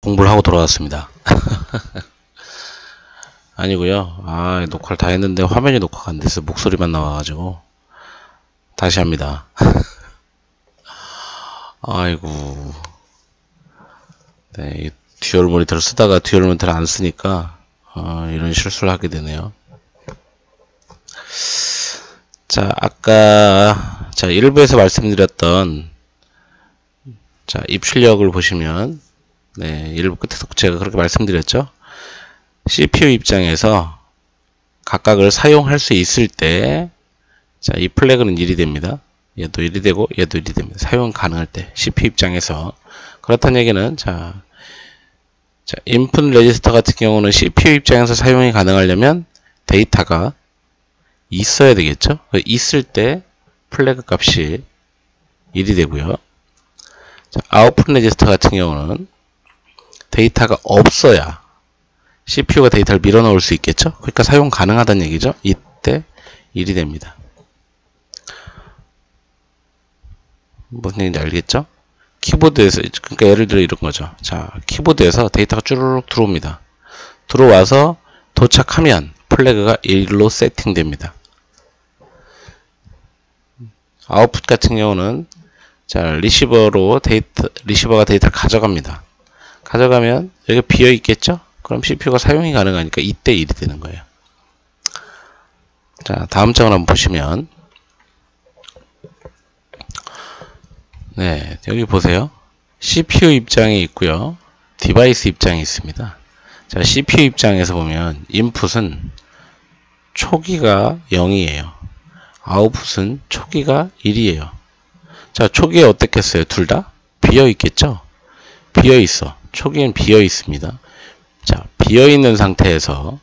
공부를 하고 돌아왔습니다. 아니고요. 녹화를 다 했는데 화면이 녹화가 안 돼서 목소리만 나와가지고 다시 합니다. 아이고. 네, 이 듀얼 모니터를 쓰다가 듀얼 모니터를 안 쓰니까 이런 실수를 하게 되네요. 자, 아까 1부에서 말씀드렸던 입출력을 보시면, 네, 1부 끝에서 제가 그렇게 말씀드렸죠. CPU 입장에서 각각을 사용할 수 있을 때, 이 플래그는 1이 됩니다. 얘도 1이 되고 얘도 1이 됩니다. 사용 가능할 때 CPU 입장에서. 그렇다는 얘기는 인풋 레지스터 같은 경우는 CPU 입장에서 사용이 가능하려면 데이터가 있어야 되겠죠. 있을 때 플래그 값이 1이 되고요. 아웃풋 레지스터 같은 경우는 데이터가 없어야 CPU가 데이터를 밀어넣을 수 있겠죠. 그러니까 사용 가능하다는 얘기죠. 이때 1이 됩니다. 무슨 얘기인지 알겠죠? 키보드에서, 그러니까 예를 들어 이런 거죠. 키보드에서 데이터가 쭈르륵 들어옵니다. 들어와서 도착하면 플래그가 1로 세팅됩니다. 아웃풋 같은 경우는 리시버가 데이터를 가져갑니다. 가져가면 여기 비어 있겠죠? 그럼 CPU가 사용이 가능하니까 이때 1이 되는 거예요. 다음 장을 한번 보시면, 네, 여기 보세요. CPU 입장이 있고요. 디바이스 입장이 있습니다. CPU 입장에서 보면 인풋은 초기가 0이에요. 아웃풋은 초기가 1이에요. 초기에 어떻겠어요? 둘 다 비어 있겠죠? 비어 있어. 초기엔 비어 있습니다. 비어 있는 상태에서,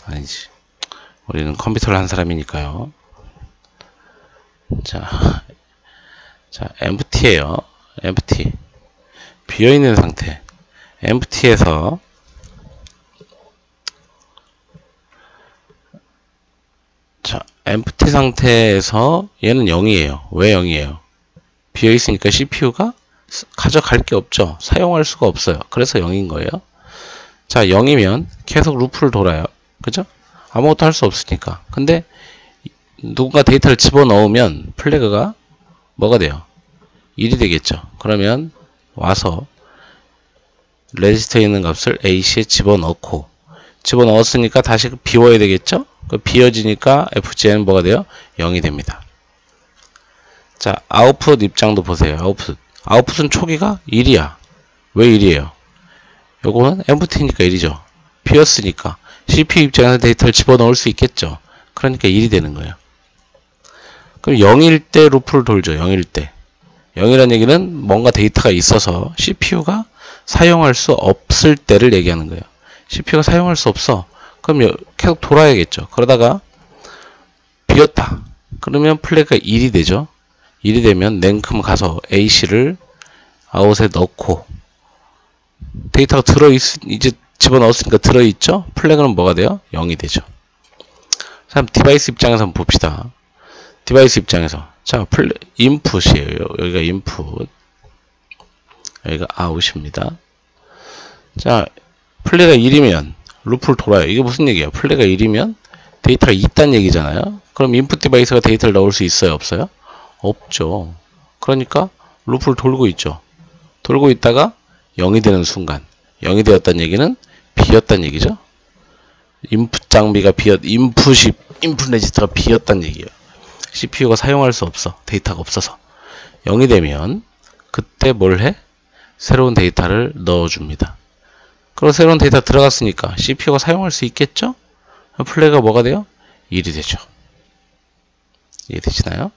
아니지. 우리는 컴퓨터를 한 사람이니까요. empty예요. empty. 비어 있는 상태. empty에서 empty 상태에서 얘는 0이에요. 왜 0이에요? 비어 있으니까 CPU가 가져갈 게 없죠. 사용할 수가 없어요. 그래서 0인 거예요. 0이면 계속 루프를 돌아요. 그죠? 아무것도 할 수 없으니까. 근데 누군가 데이터를 집어넣으면 플래그가 뭐가 돼요? 1이 되겠죠. 그러면 와서 레지스터에 있는 값을 AC에 집어넣었으니까 다시 비워야 되겠죠? 비워지니까 FG는 뭐가 돼요? 0이 됩니다. 아웃풋 입장도 보세요. 아웃풋은 초기가 1이야. 왜 1이에요? 요거는 empty니까 1이죠. 비었으니까 CPU 입장에서 데이터를 집어넣을 수 있겠죠. 그러니까 1이 되는 거예요. 그럼 0일 때 루프를 돌죠. 0일 때. 0이라는 얘기는 뭔가 데이터가 있어서 CPU가 사용할 수 없을 때를 얘기하는 거예요. CPU가 사용할 수 없어. 그럼 계속 돌아야겠죠. 그러다가 비었다. 그러면 플래그가 1이 되죠. 1이 되면 냉큼 가서 AC를 아웃에 넣고 데이터가 이제 집어넣었으니까 들어있죠. 플래그는 뭐가 돼요? 0이 되죠. 디바이스 입장에서 한번 봅시다. 디바이스 입장에서 인풋이에요. 여기가 인풋, 여기가 아웃입니다. 플래그가 1이면 루프를 돌아요. 이게 무슨 얘기예요? 플래그가 1이면 데이터가 있다는 얘기잖아요. 그럼 인풋 디바이스가 데이터를 넣을 수 있어요? 없어요? 없죠. 그러니까 루프를 돌고 있죠. 돌고 있다가 0이 되는 순간 0이 되었다는 얘기는 비었다는 얘기죠. 인풋 장비가 인풋 레지스터가 비었다는 얘기예요. CPU가 사용할 수 없어. 데이터가 없어서. 0이 되면 그때 뭘 해? 새로운 데이터를 넣어줍니다. 그리고 새로운 데이터 들어갔으니까 CPU가 사용할 수 있겠죠? 플래그가 뭐가 돼요? 1이 되죠. 이해되시나요?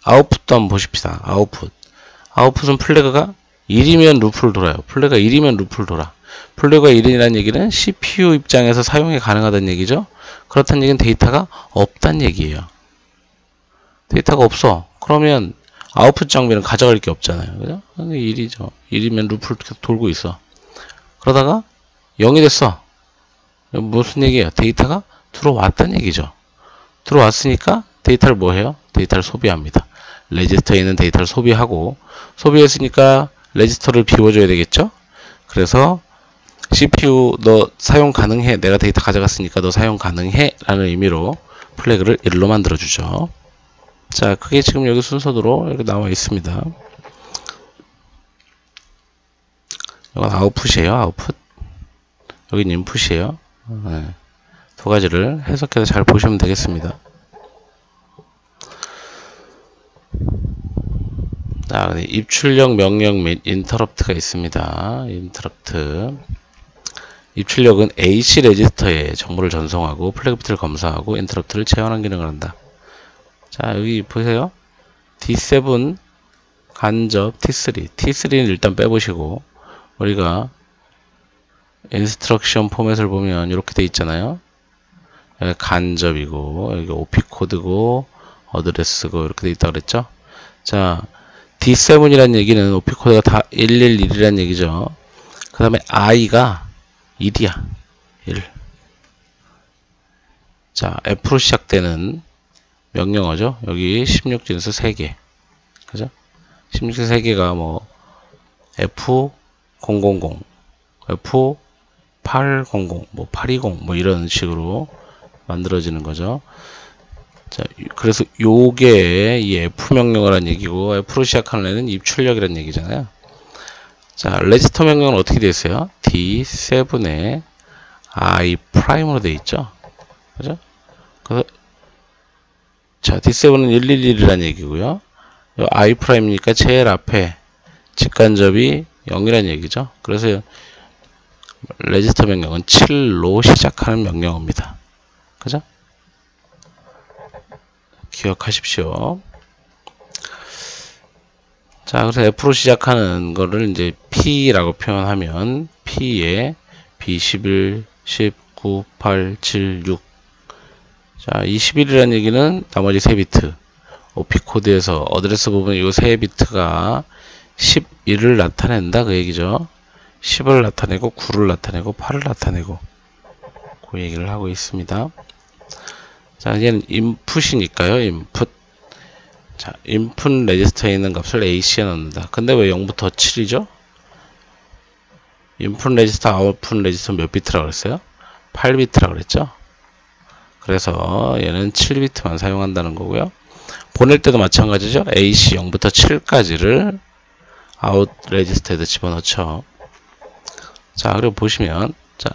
아웃풋도 한번 보십시다. 아웃풋은 플래그가 1이면 루프를 돌아요. 플래그가 1이면 루프를 돌아. 플래그가 1이라는 얘기는 CPU 입장에서 사용이 가능하다는 얘기죠. 그렇다는 얘기는 데이터가 없다는 얘기예요. 데이터가 없어. 그러면 아웃풋 장비는 가져갈 게 없잖아요. 그죠? 1이죠. 1이면 루프를 계속 돌고 있어. 그러다가 0이 됐어. 무슨 얘기예요? 데이터가 들어왔다는 얘기죠. 들어왔으니까 데이터를 뭐 해요? 데이터를 소비합니다. 레지스터에 있는 데이터를 소비하고, 소비했으니까 레지스터를 비워줘야 되겠죠? 그래서 CPU 너 사용 가능해. 내가 데이터 가져갔으니까 너 사용 가능해 라는 의미로 플래그를 1로 만들어주죠. 자, 그게 지금 여기 순서대로 이렇게 나와 있습니다. 이건 아웃풋이에요. 아웃풋. 여긴 인풋이에요. 네. 두 가지를 해석해서 잘 보시면 되겠습니다. 자, 입출력 명령 및 인터럽트가 있습니다. 인터럽트. 입출력은 AC 레지스터에 정보를 전송하고 플래그 비트를 검사하고 인터럽트를 재현하는 기능을 한다. 자, 여기 보세요. D7 간접 T3. T3는 일단 빼보시고, 우리가 인스트럭션 포맷을 보면 이렇게 돼 있잖아요. 여기 간접이고, 여기 OP 코드고, 어드레스고, 이렇게 돼 있다고 그랬죠. 자, D7이란 얘기는 OP 코드가 다 111이란 얘기죠. 그 다음에 I가 1이야. 1. 자, F로 시작되는 명령어죠. 여기 16진수 3개. 그죠? 16진수 3개가 뭐, F000, F800, 뭐, 820, 뭐, 이런 식으로 만들어지는 거죠. 자, 그래서 요게 이 F 명령을 한 얘기고, F로 시작하는 애는 입출력이란 얘기잖아요. 자, 레지스터 명령은 어떻게 되어 있어요? D7에 I 프라임으로 되어 있죠. 그죠? 그래서 자, D7은 111이라는 얘기고요. 요 I 프라임이니까 제일 앞에 직간접이 0이라는 얘기죠. 그래서 레지스터 명령은 7로 시작하는 명령어입니다. 그죠? 기억하십시오. 자, 그래서 F로 시작하는 거를 이제 P라고 표현하면 P에 B11, 19, 8, 7, 6. 자, 이 11이라는 얘기는 나머지 3비트. OP 코드에서 어드레스 부분 이 3비트가 11을 나타낸다 그 얘기죠. 10을 나타내고 9를 나타내고 8을 나타내고 그 얘기를 하고 있습니다. 자, 얘는 인풋이니까요. 인풋. 자, 인풋 레지스터에 있는 값을 AC에 넣는다. 근데 왜 0부터 7이죠? 인풋 레지스터, 아웃풋 레지스터 몇 비트라고 그랬어요? 8비트라고 그랬죠? 그래서 얘는 7비트만 사용한다는 거고요. 보낼 때도 마찬가지죠. AC 0부터 7까지를 아웃 레지스터에다 집어넣죠. 자, 그리고 보시면, 자,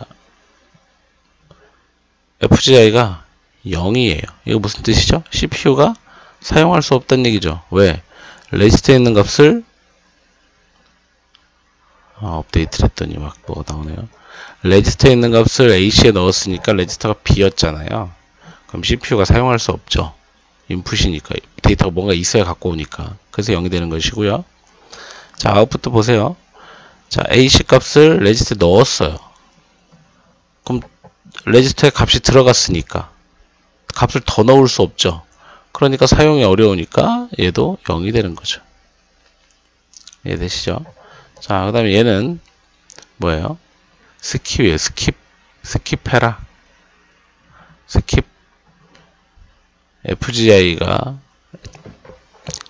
FGI가 0이에요. 이거 무슨 뜻이죠? CPU가 사용할 수 없다는 얘기죠. 왜? 레지스터에 있는 값을 업데이트를 했더니 막 뭐 나오네요. 레지스터에 있는 값을 AC에 넣었으니까 레지스터가 비었잖아요. 그럼 CPU가 사용할 수 없죠. 인풋이니까 데이터가 뭔가 있어야 갖고 오니까. 그래서 0이 되는 것이고요. 자, 아웃풋도 보세요. 자, AC 값을 레지스터에 넣었어요. 그럼 레지스터에 값이 들어갔으니까 값을 더 넣을 수 없죠. 그러니까 사용이 어려우니까 얘도 0이 되는 거죠. 이해되시죠? 자, 그 다음에 얘는 뭐예요? 스킵이에요. 스킵해라. 스킵. FGI가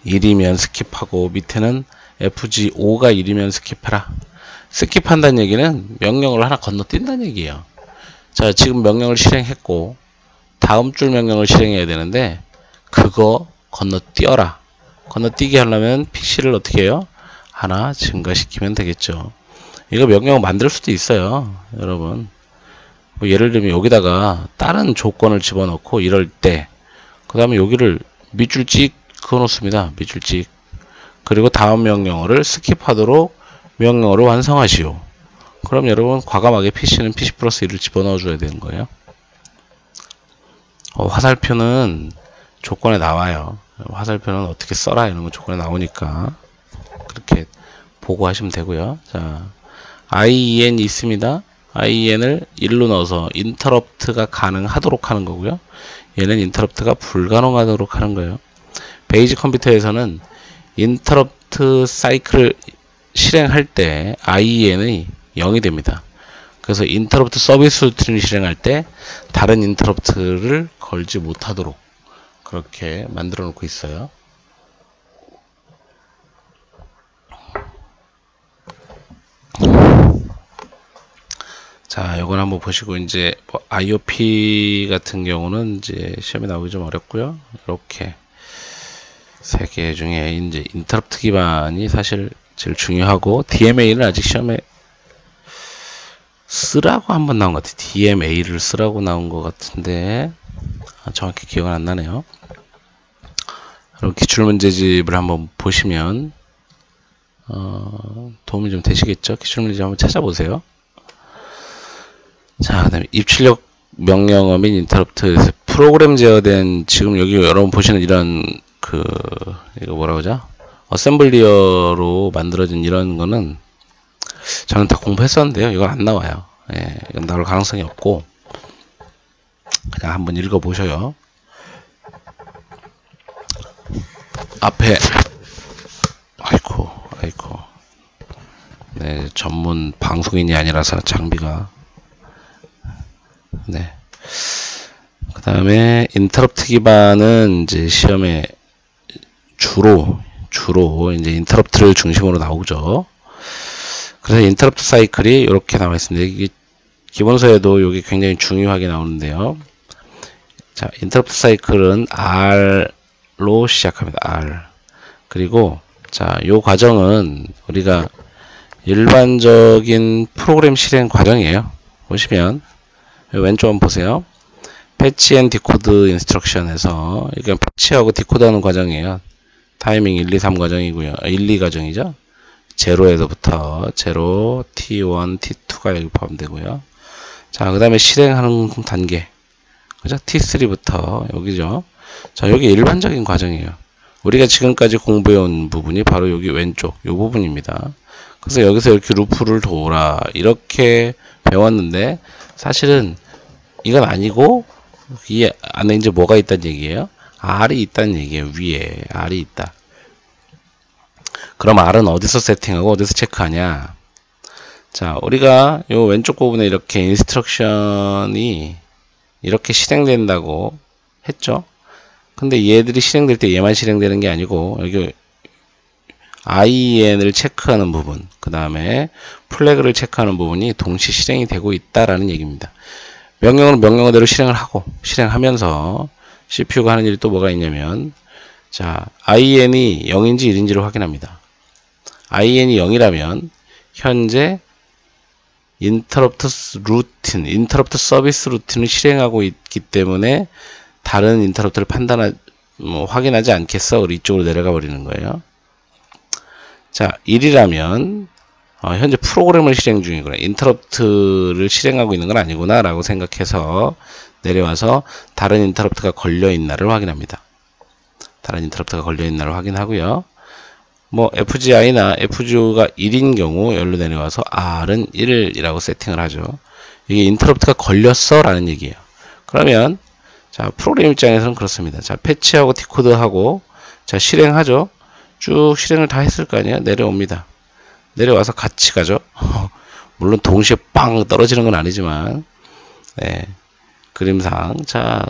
1이면 스킵하고 밑에는 FG5가 1이면 스킵해라. 스킵한다는 얘기는 명령을 하나 건너뛴다는 얘기예요. 자, 지금 명령을 실행했고 다음 줄 명령을 실행해야 되는데 그거 건너뛰어라. 건너뛰게 하려면 PC를 어떻게 해요? 하나 증가시키면 되겠죠. 이거 명령을 만들 수도 있어요. 여러분. 뭐 예를 들면 여기다가 다른 조건을 집어넣고 이럴 때 그 다음에 여기를 밑줄 찍 그어놓습니다. 밑줄 찍. 그리고 다음 명령어를 스킵하도록 명령어를 완성하시오. 그럼 여러분 과감하게 PC는 PC 플러스 1을 집어넣어 줘야 되는 거예요. 화살표는 조건에 나와요. 화살표는 어떻게 써라 이런 거 조건에 나오니까 그렇게 보고 하시면 되고요. 자, IEN 있습니다. IEN을 1로 넣어서 인터럽트가 가능하도록 하는 거고요. 얘는 인터럽트가 불가능하도록 하는 거예요. 베이직 컴퓨터에서는 인터럽트 사이클을 실행할 때 IEN이 0이 됩니다. 그래서 인터럽트 서비스 루틴을 실행할 때 다른 인터럽트를 걸지 못하도록 그렇게 만들어 놓고 있어요. 자, 요건 한번 보시고, 이제, 뭐 IOP 같은 경우는 이제 시험에 나오기 좀 어렵고요. 이렇게 세 개 중에 이제 인터럽트 기반이 사실 제일 중요하고, DMA는 아직 시험에 쓰라고 한번 나온 것 같아요. DMA를 쓰라고 나온 것 같은데, 정확히 기억은 안 나네요. 그럼 기출문제집을 한번 보시면, 도움이 좀 되시겠죠? 기출문제집 한번 찾아보세요. 자, 그 다음에 입출력 명령어 및 인터럽트에서 프로그램 제어된, 지금 여기 여러분 보시는 이런 이거 뭐라고 하죠? 어셈블리어로 만들어진 이런 거는 저는 다 공부했었는데요. 이건 안 나와요. 예, 이건 나올 가능성이 없고, 그냥 한번 읽어보셔요. 앞에, 아이고. 네, 전문 방송인이 아니라서 장비가. 네. 그 다음에 인터럽트 기반은 이제 시험에 주로 이제 인터럽트를 중심으로 나오죠. 그래서 인터럽트 사이클이 이렇게 나와 있습니다. 이게 기본서에도 이게 굉장히 중요하게 나오는데요. 자, 인터럽트 사이클은 R로 시작합니다. R. 그리고 자, 요 과정은 우리가 일반적인 프로그램 실행 과정이에요. 보시면 왼쪽 한번 보세요. 패치 앤 디코드 인스트럭션에서 이게 패치하고 디코드하는 과정이에요. 타이밍 1, 2, 3 과정이고요. 1, 2 과정이죠. 0에서부터 0, T1, T2가 여기 포함되고요. 자, 그 다음에 실행하는 단계. 그죠? T3부터 여기죠. 자, 여기 일반적인 과정이에요. 우리가 지금까지 공부해온 부분이 바로 여기 왼쪽, 이 부분입니다. 그래서 여기서 이렇게 루프를 돌아, 이렇게 배웠는데, 사실은 이건 아니고, 이 안에 이제 뭐가 있다는 얘기예요? R이 있다는 얘기예요. 위에 R이 있다. 그럼 R은 어디서 세팅하고 어디서 체크하냐? 자, 우리가 요 왼쪽 부분에 이렇게 인스트럭션이 이렇게 실행된다고 했죠? 근데 얘들이 실행될 때 얘만 실행되는 게 아니고, 여기 IEN을 체크하는 부분, 그 다음에 플래그를 체크하는 부분이 동시 실행이 되고 있다라는 얘기입니다. 명령어는 명령어대로 실행을 하고, 실행하면서 CPU가 하는 일이 또 뭐가 있냐면, 자, IEN이 0인지 1인지를 확인합니다. IEN이 0이라면 현재 인터럽트 서비스 루틴을 실행하고 있기 때문에 다른 인터럽트를 확인하지 않겠어? 우리 이쪽으로 내려가 버리는 거예요. 자, 1이라면 현재 프로그램을 실행 중이구나. 인터럽트를 실행하고 있는 건 아니구나 라고 생각해서 내려와서 다른 인터럽트가 걸려있나를 확인합니다. 다른 인터럽트가 걸려있나를 확인하고요. 뭐 FGI나 FGO가 1인 경우 여기로 내려와서 R은 1이라고 세팅을 하죠. 이게 인터럽트가 걸렸어 라는 얘기예요. 그러면 자, 프로그램 입장에서는 그렇습니다. 자, 패치하고 디코드하고 자, 실행하죠. 쭉 실행을 다 했을 거 아니에요. 내려옵니다. 내려와서 같이 가죠. 물론 동시에 빵 떨어지는 건 아니지만, 네, 그림상. 자,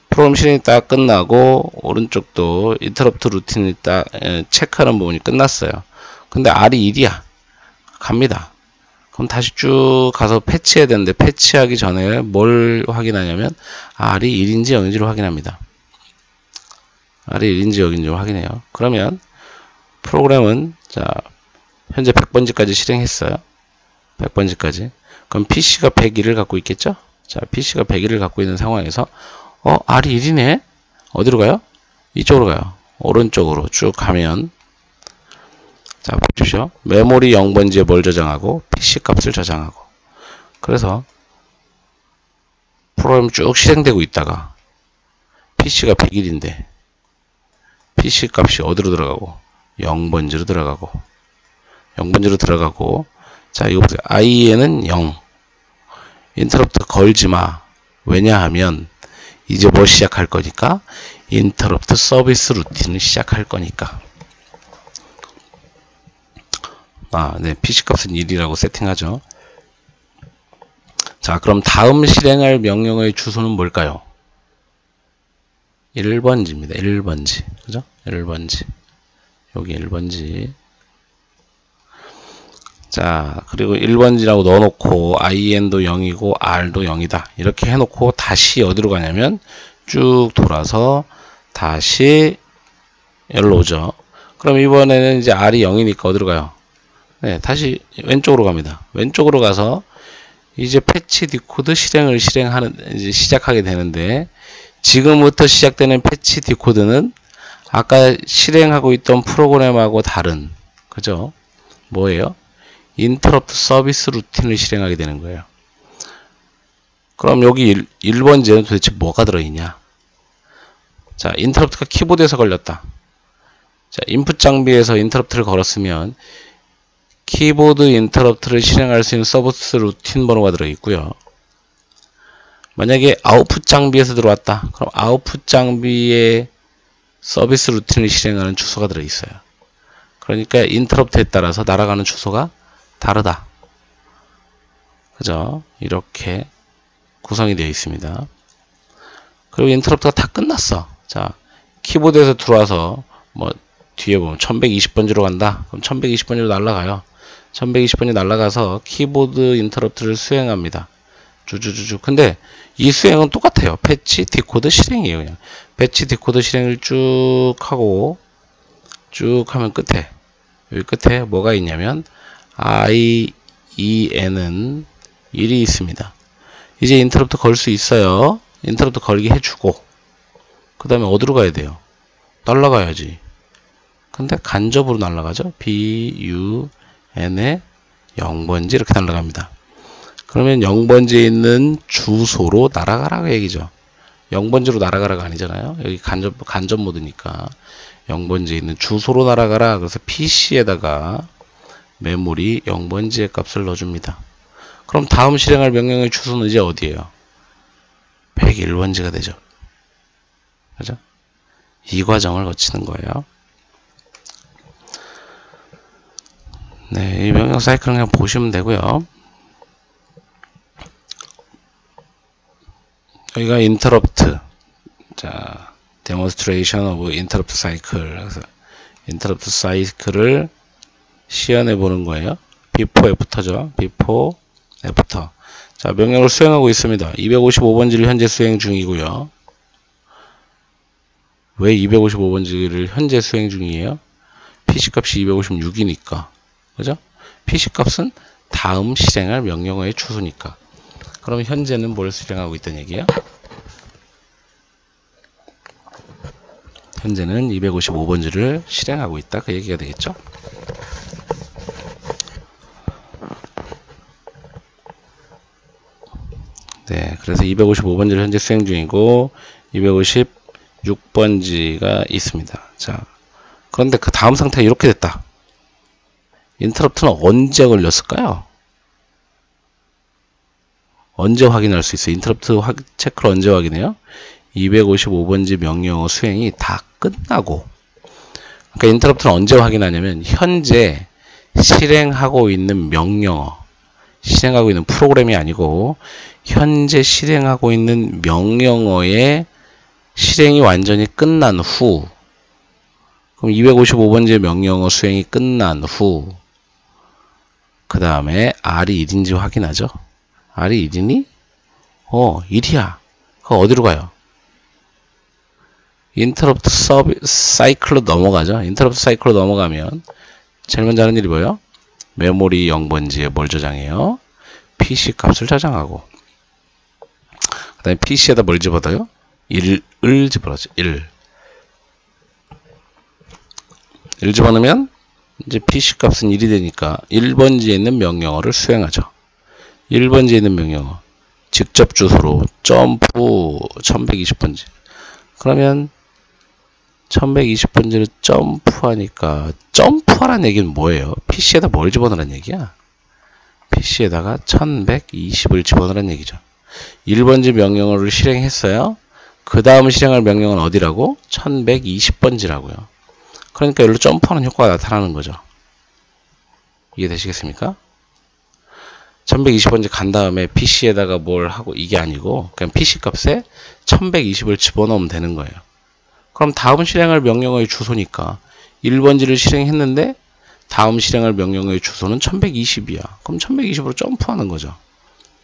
프로그램 실행이 딱 끝나고 오른쪽도 인터럽트 루틴이 딱 체크하는 부분이 끝났어요. 근데 R이 1이야. 갑니다. 그럼 다시 쭉 가서 패치해야 되는데 패치하기 전에 뭘 확인하냐면 R이 1인지 0인지를 확인합니다. R이 1인지 0인지를 확인해요. 그러면 프로그램은 자, 현재 100번지까지 실행했어요. 100번지까지. 그럼 PC가 101을 갖고 있겠죠? 자, PC가 101을 갖고 있는 상황에서 R이 1이네? 어디로 가요? 이쪽으로 가요. 오른쪽으로 쭉 가면 자, 보십시오. 메모리 0번지에 뭘 저장하고 PC 값을 저장하고 그래서 프로그램 쭉 실행되고 있다가 PC가 101인데 PC 값이 어디로 들어가고 0번지로 들어가고 0번지로 들어가고 자, 이거 보세요. IEN은 0 인터럽트 걸지마. 왜냐하면 이제 뭐 시작할 거니까 인터럽트 서비스 루틴을 시작할 거니까. 네, PC 값은 1이라고 세팅하죠. 자, 그럼 다음 실행할 명령어의 주소는 뭘까요? 1번지입니다. 1번지. 그죠? 1번지. 여기 1번지. 자, 그리고 1번지라고 넣어놓고 IN도 0이고 R도 0이다. 이렇게 해놓고 다시 어디로 가냐면 쭉 돌아서 다시 여기로 오죠. 그럼 이번에는 이제 R이 0이니까 어디로 가요? 네, 다시 왼쪽으로 갑니다. 왼쪽으로 가서 이제 패치 디코드 실행을 이제 시작하게 되는데, 지금부터 시작되는 패치 디코드는 아까 실행하고 있던 프로그램하고 다른, 그죠? 뭐예요? 인터럽트 서비스 루틴을 실행하게 되는 거예요. 그럼 여기 1번지에는 도대체 뭐가 들어있냐? 자, 인터럽트가 키보드에서 걸렸다. 자, 인풋 장비에서 인터럽트를 걸었으면 키보드 인터럽트를 실행할 수 있는 서비스 루틴 번호가 들어있고요. 만약에 아웃풋 장비에서 들어왔다. 그럼 아웃풋 장비에 서비스 루틴을 실행하는 주소가 들어있어요. 그러니까 인터럽트에 따라서 날아가는 주소가 다르다. 그죠? 이렇게 구성이 되어 있습니다. 그리고 인터럽트가 다 끝났어. 자, 키보드에서 들어와서 뭐 뒤에 보면 1120번지로 간다. 그럼 1120번지로 날아가요. 1120번이 날아가서 키보드 인터럽트를 수행합니다. 주주주주. 근데 이 수행은 똑같아요. 패치 디코드 실행이에요. 그냥 패치 디코드 실행을 쭉 하고 쭉 하면 끝에, 여기 끝에 뭐가 있냐면 IEN은 1이 있습니다. 이제 인터럽트 걸 수 있어요. 인터럽트 걸게 해주고 그 다음에 어디로 가야 돼요? 날아가야지. 근데 간접으로 날아가죠. BUN의 0번지 이렇게 날아갑니다. 그러면 0번지에 있는 주소로 날아가라고 얘기죠. 0번지로 날아가라가 아니잖아요. 여기 간접 모드니까 0번지에 있는 주소로 날아가라. 그래서 PC에다가 메모리 0번지의 값을 넣어줍니다. 그럼 다음 실행할 명령의 주소는 이제 어디예요? 101번지가 되죠. 그죠? 이 과정을 거치는 거예요. 네, 이 명령 사이클을 그냥 보시면 되고요. 여기가 interrupt. 자, demonstration of interrupt cycle. 그래서 interrupt cycle을 시연해 보는 거예요. before after죠. before after. 자, 명령을 수행하고 있습니다. 255번지를 현재 수행 중이고요. 왜 255번지를 현재 수행 중이에요? PC값이 256이니까. 그죠? PC값은 다음 실행할 명령어의 주소니까. 그럼 현재는 뭘 실행하고 있다는 얘기예요? 현재는 255번지를 실행하고 있다. 그 얘기가 되겠죠? 네, 그래서 255번지를 현재 수행 중이고 256번지가 있습니다. 자, 그런데 그 다음 상태가 이렇게 됐다. 인터럽트는 언제 걸렸을까요? 언제 확인할 수 있어요? 인터럽트 체크를 언제 확인해요? 255번지 명령어 수행이 다 끝나고. 그러니까 인터럽트는 언제 확인하냐면 현재 실행하고 있는 명령어, 실행하고 있는 프로그램이 아니고 현재 실행하고 있는 명령어의 실행이 완전히 끝난 후, 그럼 255번지의 명령어 수행이 끝난 후 그 다음에 R이 1인지 확인하죠. R이 1이니? 1이야. 그거 어디로 가요? 인터럽트 사이클로 넘어가죠. 인터럽트 사이클로 넘어가면 제일 먼저 하는 일이 뭐예요? 메모리 0번지에 뭘 저장해요? PC 값을 저장하고, 그 다음에 PC에다 뭘 집어넣어요? 1을 집어넣죠. 1 집어넣으면 이제 PC 값은 1이 되니까 1번지에 있는 명령어를 수행하죠. 1번지에 있는 명령어 직접 주소로 점프 1120번지. 그러면 1120번지를 점프하니까, 점프하라는 얘기는 뭐예요? PC에다 뭘 집어넣으라는 얘기야? PC에다가 1120을 집어넣으라는 얘기죠. 1번지 명령어를 실행했어요. 그 다음 실행할 명령은 어디라고? 1120번지라고요. 그러니까 여기로 점프하는 효과가 나타나는 거죠. 이해되시겠습니까? 1120번지 간 다음에 PC에다가 뭘 하고, 이게 아니고 그냥 PC 값에 1120을 집어넣으면 되는 거예요. 그럼 다음 실행할 명령어의 주소니까 1번지를 실행했는데 다음 실행할 명령어의 주소는 1120이야. 그럼 1120으로 점프하는 거죠.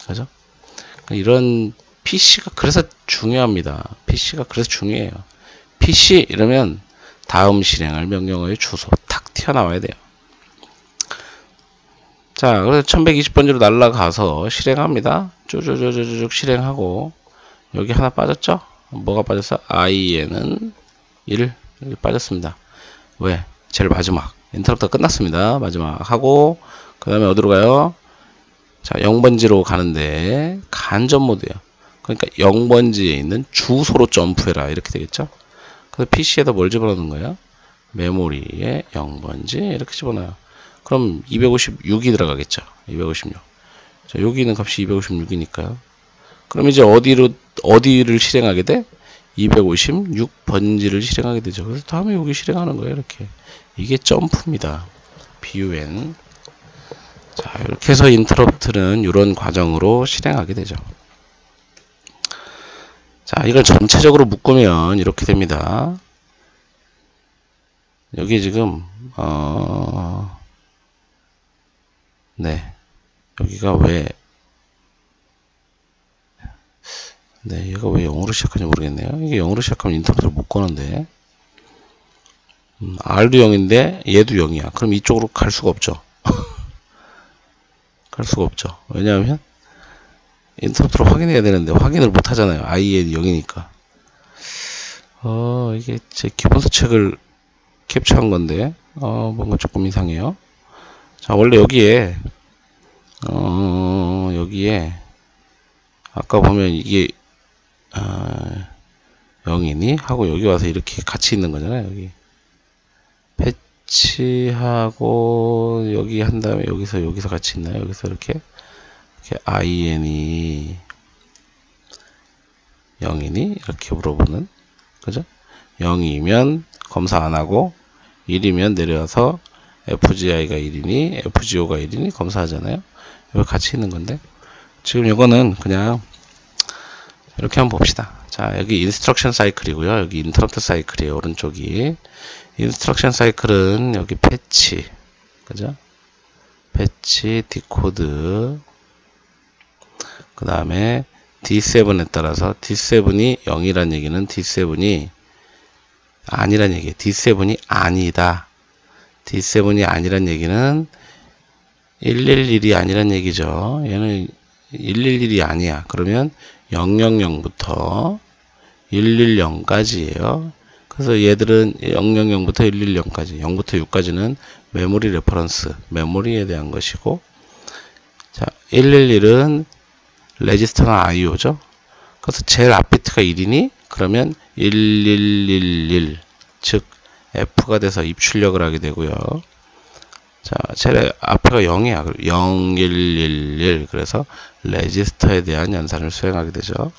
그죠? 이런 PC가 그래서 중요합니다. PC가 그래서 중요해요. PC 이러면 다음 실행할 명령어의 주소 탁 튀어나와야 돼요. 자, 그래서 1120번지로 날아가서 실행합니다. 쭈쭈쭈쭈쭉 실행하고 여기 하나 빠졌죠? 뭐가 빠졌어? IN은 1 여기 빠졌습니다. 왜? 제일 마지막 인터럽트가 끝났습니다. 마지막 하고 그 다음에 어디로 가요? 자, 0번지로 가는데 간접 모드예요. 그러니까 0번지에 있는 주소로 점프해라 이렇게 되겠죠? 그래서 PC에다 뭘 집어넣는 거예요? 메모리에 0번지 이렇게 집어넣어요. 그럼 256이 들어가겠죠. 256. 자, 여기 있는 값이 256이니까요. 그럼 이제 어디를 실행하게 돼? 256번지를 실행하게 되죠. 그래서 다음에 여기 실행하는 거예요. 이렇게. 이게 점프입니다. BUN. 자, 이렇게 해서 인터럽트는 이런 과정으로 실행하게 되죠. 자, 이걸 전체적으로 묶으면 이렇게 됩니다. 여기 지금 네, 여기가 왜 얘가 왜 0으로 시작하는지 모르겠네요. 이게 0으로 시작하면 인터럽트를 못 거는데 R도 0인데 얘도 0이야. 그럼 이쪽으로 갈 수가 없죠. 갈 수가 없죠. 왜냐하면 인터럽트로 확인해야 되는데 확인을 못 하잖아요. IN이 0이니까. 이게 제 기본서 책을 캡처한 건데 뭔가 조금 이상해요. 자, 원래 여기에 아까 보면 이게 0이니 하고 여기 와서 이렇게 같이 있는 거잖아요. 여기 패치하고 여기 한 다음에 여기서 같이 있나요? 여기서 이렇게 IN이 0이니 이렇게 물어보는 그죠? 0이면 검사 안 하고 1이면 내려와서 FGI가 1이니 FGO가 1이니 검사하잖아요. 여기 같이 있는 건데 지금 이거는 그냥 이렇게 한번 봅시다. 자, 여기 인스트럭션 사이클이고요. 여기 인터럽트 사이클이에요. 오른쪽이 인스트럭션 사이클은 여기 패치 그죠? 패치 디코드 그 다음에 D7에 따라서 D7이 0이란 얘기는 D7이 아니란 얘기예요. D7이 아니다. D7이 아니란 얘기는 111이 아니란 얘기죠. 얘는 111이 아니야. 그러면 000부터 110까지예요. 그래서 얘들은 000부터 110까지, 0부터 6까지는 메모리 레퍼런스, 메모리에 대한 것이고, 자, 111은 레지스터나 IO죠. 그래서 제일 앞 비트가 1이니 그러면 1111 즉 F가 돼서 입출력을 하게 되고요. 자, 제일 앞에가 0이야. 0111 그래서 레지스터에 대한 연산을 수행하게 되죠.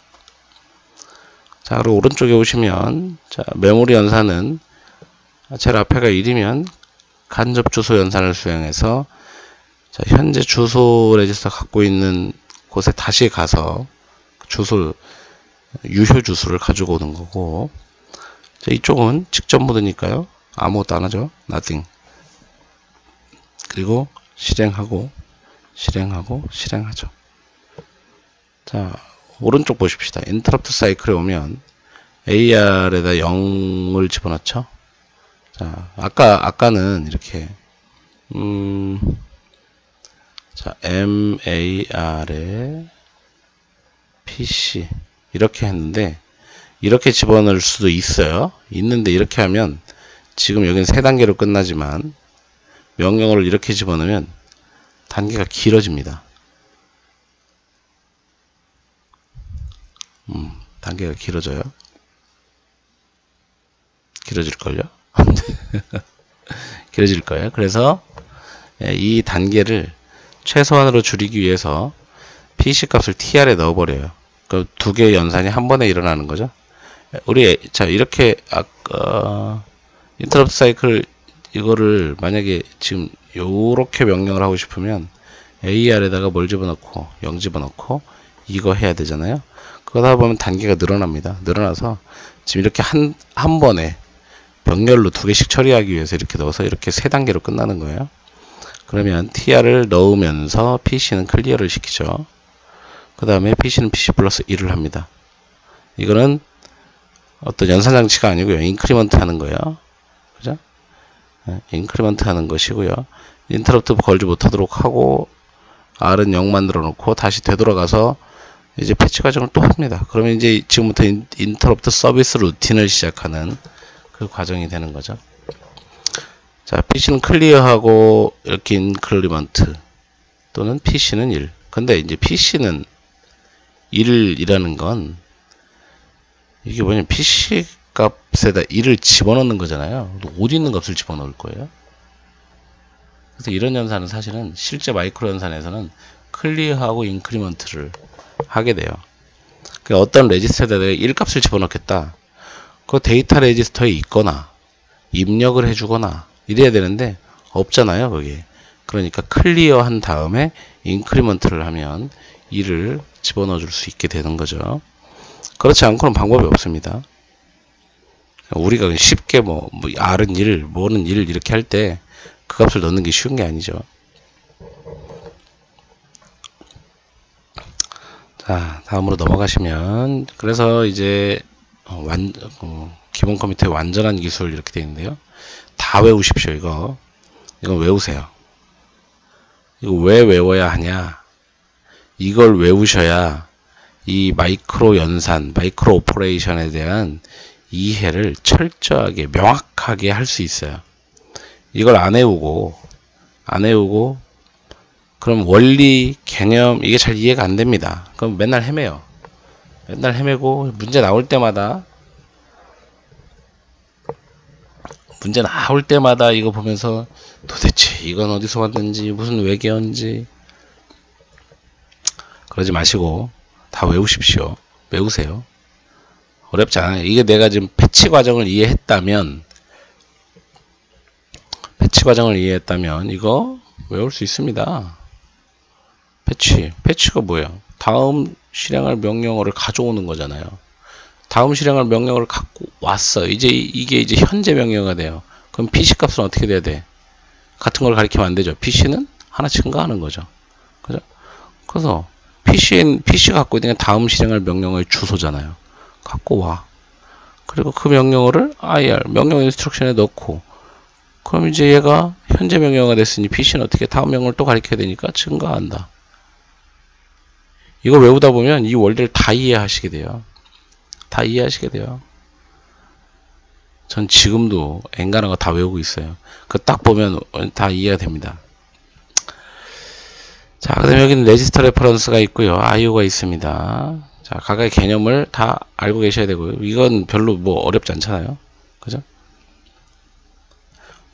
자, 그리고 오른쪽에 오시면 자, 메모리 연산은 제일 앞에가 1이면 간접 주소 연산을 수행해서 자, 현재 주소 레지스터 갖고 있는 곳에 다시 가서 유효 주소를 가지고 오는 거고, 자, 이쪽은 직접 모드니까요. 아무것도 안 하죠. nothing. 그리고 실행하고 실행하죠. 자, 오른쪽 보십시다. 인터럽트 사이클에 오면 AR에다 0을 집어넣죠. 자, 아까는 이렇게 자, MAR에 PC 이렇게 했는데 이렇게 집어넣을 수도 있어요. 있는데 이렇게 하면 지금 여기는 3단계로 끝나지만 명령어를 이렇게 집어넣으면 단계가 길어집니다. 단계가 길어져요. 길어질걸요? 길어질 거예요. 그래서 이 단계를 최소한으로 줄이기 위해서 PC 값을 TR에 넣어버려요. 그 두 개의 연산이 한 번에 일어나는 거죠. 자, 이렇게 인터럽트 사이클 이거를 만약에 지금 요렇게 명령을 하고 싶으면 AR에다가 뭘 집어넣고 0 집어넣고 이거 해야 되잖아요. 그러다 보면 단계가 늘어납니다. 늘어나서 지금 이렇게 한 번에 병렬로 2개씩 처리하기 위해서 이렇게 넣어서 이렇게 3단계로 끝나는 거예요. 그러면 tr을 넣으면서 PC는 클리어를 시키죠. 그 다음에 PC는 PC 플러스 1을 합니다. 이거는 어떤 연산장치가 아니고요. 인크리먼트 하는 거예요. 그죠? 인크리먼트 하는 것이고요. 인터럽트 걸지 못하도록 하고 R은 0 만들어 놓고 다시 되돌아가서 이제 패치 과정을 또 합니다. 그러면 이제 지금부터 인터럽트 서비스 루틴을 시작하는 그 과정이 되는 거죠. 자, PC는 클리어하고 이렇게 인크리먼트 또는 PC는 1. 근데 이제 PC는 1이라는 건 이게 뭐냐면 PC 값에다 1을 집어넣는 거잖아요. 어디 있는 값을 집어넣을 거예요? 그래서 이런 연산은 사실은 실제 마이크로 연산에서는 클리어하고 인크리먼트를 하게 돼요. 그러니까 어떤 레지스터에다 내가 1 값을 집어넣겠다. 그 데이터 레지스터에 있거나 입력을 해주거나 이래야 되는데 없잖아요, 거기에. 그러니까 클리어 한 다음에 인크리먼트를 하면 1을 집어넣어 줄 수 있게 되는 거죠. 그렇지 않고는 방법이 없습니다. 우리가 쉽게 R은 1, 뭐는 1 이렇게 할 때 그 값을 넣는 게 쉬운 게 아니죠. 자, 다음으로 넘어가시면, 그래서 이제 기본 컴퓨터의 완전한 기술 이렇게 되어 있는데요. 다 외우십시오. 이건 외우세요. 이거 왜 외워야 하냐? 이걸 외우셔야 이 마이크로 연산, 마이크로 오퍼레이션에 대한 이해를 철저하게 명확하게 할 수 있어요. 이걸 안 외우고 그럼 원리, 개념 이게 잘 이해가 안 됩니다. 그럼 맨날 헤매요. 맨날 헤매고 문제 나올 때마다 이거 보면서 도대체 이건 어디서 왔는지 무슨 외계어인지 그러지 마시고 다 외우십시오. 외우세요. 어렵지 않아요. 이게 내가 지금 패치 과정을 이해했다면 이거 외울 수 있습니다. 패치가 뭐예요? 다음 실행할 명령어를 가져오는 거잖아요. 다음 실행할 명령어를 갖고 왔어. 이게 이제 현재 명령어가 돼요. 그럼 PC 값은 어떻게 돼야 돼? 같은 걸 가리키면 안 되죠. PC는 하나 증가하는 거죠. 그죠? 그래서 PC 갖고 있는 게 다음 실행할 명령어의 주소잖아요. 갖고 와. 그리고 그 명령어를 IR, 명령 인스트럭션에 넣고, 그럼 이제 얘가 현재 명령어가 됐으니 PC는 어떻게 다음 명령어를 또 가리켜야 되니까 증가한다. 이거 외우다 보면 이 원리를 다 이해하시게 돼요. 전 지금도 엔간한 거 다 외우고 있어요. 그 딱 보면 다 이해가 됩니다. 자, 그 다음에 여기는 레지스터 레퍼런스가 있고요. IO가 있습니다. 자, 각각의 개념을 다 알고 계셔야 되고요. 이건 별로 어렵지 않잖아요. 그죠?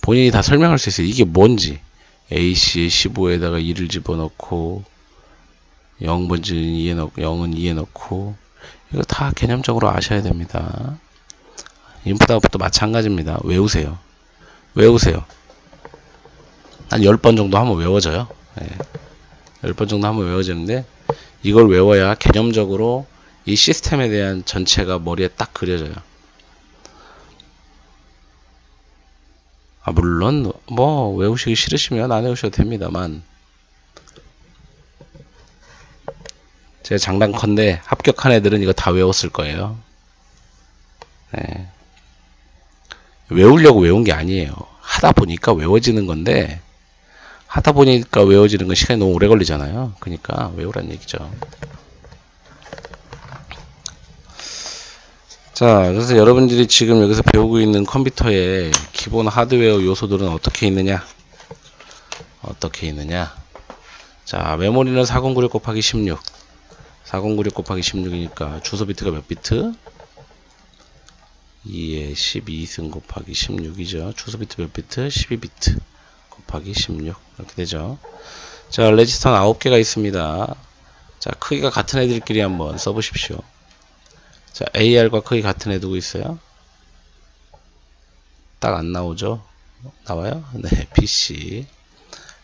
본인이 다 설명할 수 있어요. 이게 뭔지. AC 15에다가 2를 집어넣고 0번지는 2에 넣고 0은 2에 넣고 이거 다 개념적으로 아셔야 됩니다. 인풋 아웃풋도 마찬가지입니다. 외우세요. 한 10번 정도 하면 외워져요. 네. 10번 정도 하면 외워지는데 이걸 외워야 개념적으로 이 시스템에 대한 전체가 머리에 딱 그려져요. 물론 외우시기 싫으시면 안 외우셔도 됩니다만 제가 장단컨대 합격한 애들은 이거 다 외웠을 거예요. 네. 외우려고 외운 게 아니에요. 하다 보니까 외워지는 건데 하다 보니까 외워지는 건 시간이 너무 오래 걸리잖아요. 그러니까 외우란 얘기죠. 자, 그래서 여러분들이 지금 여기서 배우고 있는 컴퓨터의 기본 하드웨어 요소들은 어떻게 있느냐? 자, 메모리는 4096 곱하기 16. 4096 곱하기 16이니까 주소 비트가 몇 비트? 2에 12승 곱하기 16이죠. 주소 비트 몇 비트? 12비트 곱하기 16 이렇게 되죠. 자, 레지스터는 9개가 있습니다. 자, 크기가 같은 애들끼리 한번 써보십시오. 자, AR과 크기 같은 애 두고 있어요. 딱 안 나오죠? 나와요? 네, PC.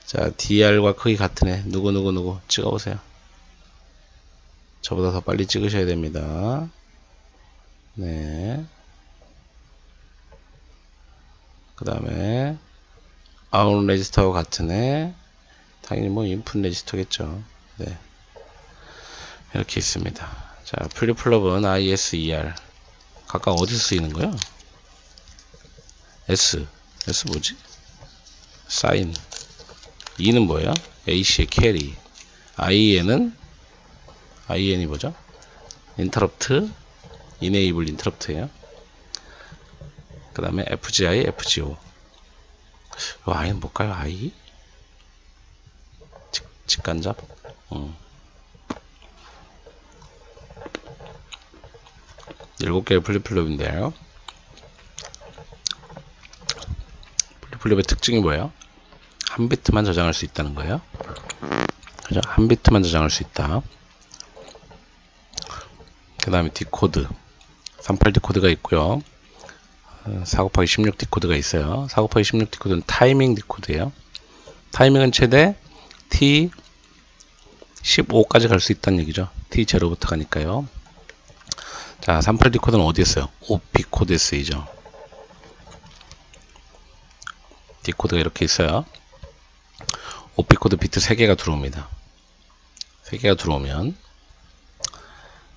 자, DR과 크기 같은 애 누구 찍어보세요. 저보다 더 빨리 찍으셔야 됩니다. 네. 그 다음에 아웃 레지스터와 같은 애 당연히 뭐 인풋 레지스터겠죠. 네. 이렇게 있습니다. 자, 플립플롭은 ISER. 각각 어디서 쓰이는 거야? S 뭐지? 사인. E는 뭐예요? AC의 캐리. IN이 뭐죠? 인터럽트, 이네이블 인터럽트예요. 그 다음에 FGI, FGO. I는 뭘까요? I? 직간접? 7개의 플립플롭인데요. 플립플롭의 특징이 뭐예요? 한 비트만 저장할 수 있다는 거예요. 그죠? 한 비트만 저장할 수 있다. 그 다음에 디코드. 38 디코드가 있고요. 4곱하기16 디코드가 있어요. 4곱하기16 디코드는 타이밍 디코드예요. 타이밍은 최대 T15까지 갈 수 있다는 얘기죠. T0부터 가니까요. 자, 38 디코드는 어디에 써요? OP 코드에 쓰이죠. 디코드가 이렇게 있어요. OP 코드 비트 3개가 들어옵니다. 3개가 들어오면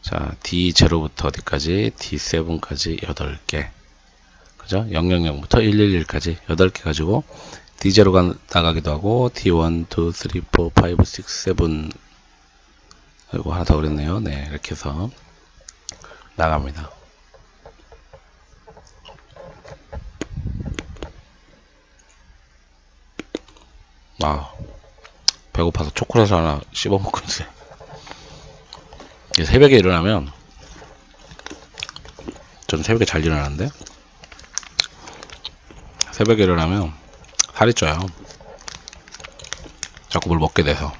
자, D0부터 어디까지? D7까지 8개. 그죠? 000부터 111까지 8개 가지고 D0가 나가기도 하고 D1, 2, 3, 4, 5, 6, 7 그리고 하나 더 그랬네요. 네, 이렇게 해서 나갑니다. 배고파서 초콜릿을 하나 씹어 먹고 있어요. 새벽에 일어나면, 저는 새벽에 잘 일어나는데, 새벽에 일어나면 살이 쪄요. 자꾸 뭘 먹게 돼서.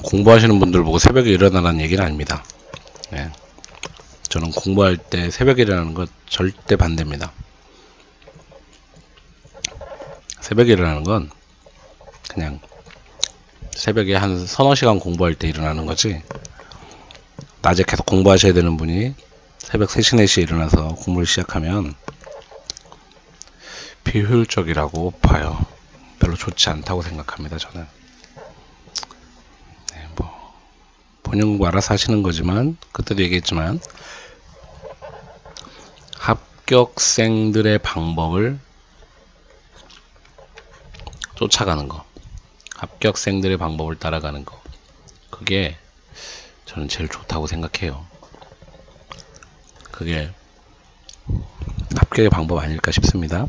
공부하시는 분들 보고 새벽에 일어나라는 얘기는 아닙니다. 네. 저는 공부할 때 새벽에 일어나는 거 절대 반대입니다. 새벽에 일어나는 건 그냥 새벽에 한 서너 시간 공부할 때 일어나는 거지, 낮에 계속 공부하셔야 되는 분이 새벽 3시, 4시에 일어나서 공부를 시작하면 비효율적이라고 봐요. 별로 좋지 않다고 생각합니다, 저는. 네, 본인 공부 알아서 하시는 거지만, 그때도 얘기했지만, 합격생들의 방법을 쫓아가는 거, 합격생들의 방법을 따라가는 거, 그게 저는 제일 좋다고 생각해요. 그게 합격의 방법 아닐까 싶습니다.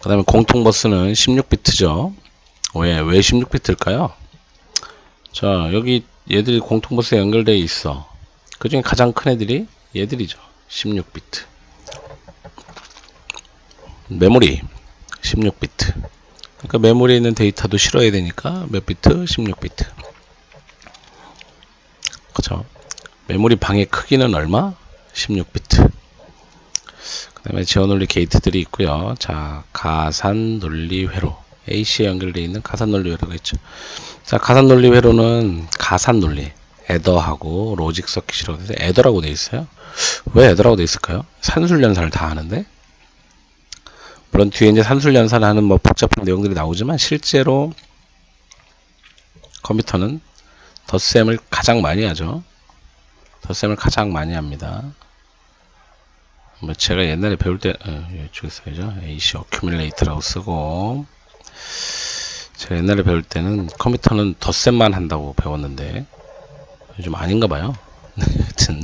그 다음에 공통버스는 16비트죠. 왜 16비트일까요? 자, 여기 얘들이 공통버스에 연결되어 있어. 그 중에 가장 큰 애들이 얘들이죠. 16비트. 메모리 16비트. 그러니까 메모리에 있는 데이터도 실어야 되니까 몇 비트? 16비트. 그쵸? 메모리 방의 크기는 얼마? 16비트. 그 다음에 지원논리 게이트들이 있고요. 자, 가산논리 회로. AC에 연결되어 있는 가산논리 회로가 있죠. 자, 가산논리 회로는 가산논리, 애더하고 로직 서킷이라고 해서 애더라고 되어 있어요. 왜 애더라고 되어 있을까요? 산술연산을 다 하는데? 물론 뒤에 이제 산술연산을 하는 복잡한 내용들이 나오지만, 실제로 컴퓨터는 덧셈을 가장 많이 하죠. 덧셈을 가장 많이 합니다. 제가 옛날에 배울 때, 이쪽에 써야죠. AC 어큐뮬레이터라고 쓰고, 제가 옛날에 배울 때는 컴퓨터는 덧셈만 한다고 배웠는데, 요즘 아닌가 봐요. 하여튼,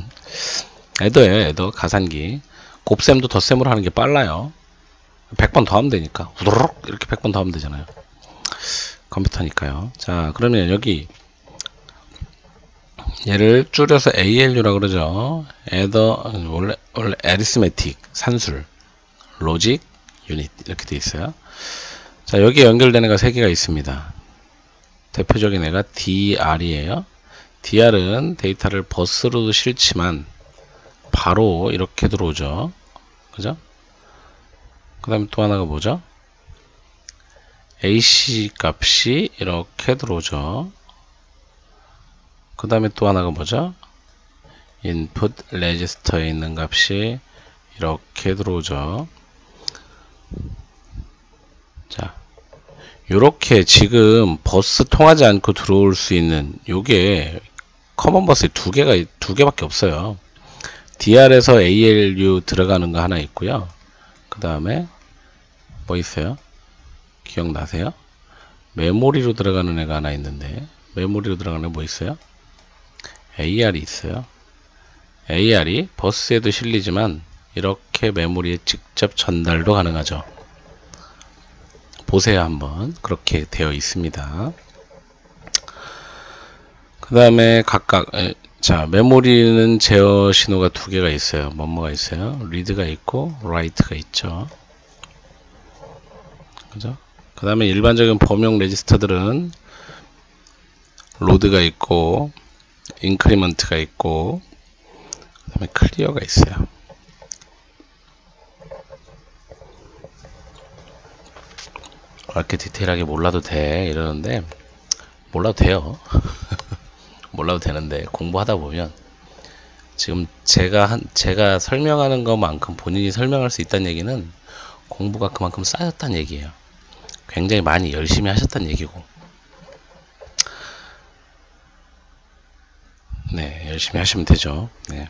애더예요, 애더. 가산기. 곱셈도 덧셈으로 하는 게 빨라요. 100번 더 하면 되니까. 후루룩 이렇게 100번 더 하면 되잖아요. 컴퓨터니까요. 자, 그러면 여기 얘를 줄여서 ALU라고 그러죠. 애더, 원래 arithmetic, 산술, logic, unit 이렇게 돼 있어요. 자, 여기에 연결되는 애가 3개가 있습니다. 대표적인 애가 DR이에요. DR은 데이터를 버스로도 실지만 바로 이렇게 들어오죠. 그죠? 그 다음에 또 하나가 뭐죠? AC 값이 이렇게 들어오죠. 그 다음에 또 하나가 뭐죠? input register에 있는 값이 이렇게 들어오죠. 요렇게 지금 버스 통하지 않고 들어올 수 있는 요게 커먼 버스에 두 개밖에 없어요. DR에서 ALU 들어가는 거 하나 있고요. 그 다음에 뭐 있어요? 기억나세요? 메모리로 들어가는 애가 하나 있는데, 메모리로 들어가는 애 뭐 있어요? AR이 있어요. AR이 버스에도 실리지만 이렇게 메모리에 직접 전달도 가능하죠. 보세요, 한번. 그렇게 되어 있습니다. 그 다음에 각각, 자, 메모리는 제어 신호가 두 개가 있어요. 뭐가 있어요? 리드가 있고, 라이트가 있죠. 그죠? 그 다음에 일반적인 범용 레지스터들은 로드가 있고, 인크리먼트가 있고, 그 다음에 클리어가 있어요. 그렇게 디테일하게 몰라도 돼 이러는데 몰라도 돼요. 몰라도 되는데 공부하다 보면 지금 제가 설명하는 것만큼 본인이 설명할 수 있다는 얘기는 공부가 그만큼 쌓였다는 얘기예요. 굉장히 많이 열심히 하셨다는 얘기고, 네, 열심히 하시면 되죠. 네.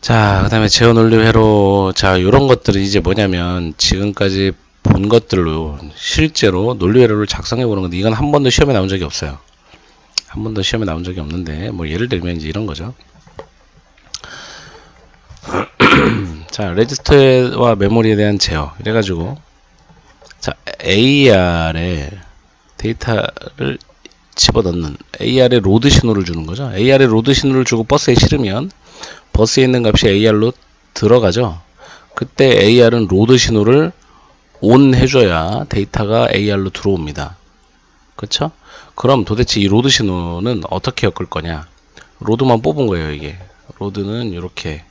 자, 그 다음에 제어 논리 회로, 자, 요런 것들은 이제 뭐냐면, 지금까지 본 것들로 실제로 논리 회로를 작성해 보는 건데, 이건 한 번도 시험에 나온 적이 없어요. 한 번도 시험에 나온 적이 없는데, 뭐, 예를 들면 이제 이런 거죠. 자, 레지스터와 메모리에 대한 제어. 이래가지고, 자, AR에 데이터를 집어넣는, AR에 로드 신호를 주는 거죠. AR에 로드 신호를 주고 버스에 실으면, 버스에 있는 값이 AR로 들어가죠. 그때 AR은 로드 신호를 ON 해줘야 데이터가 AR로 들어옵니다. 그쵸? 그럼 도대체 이 로드 신호는 어떻게 엮을 거냐? 로드만 뽑은 거예요, 이게. 로드는 이렇게,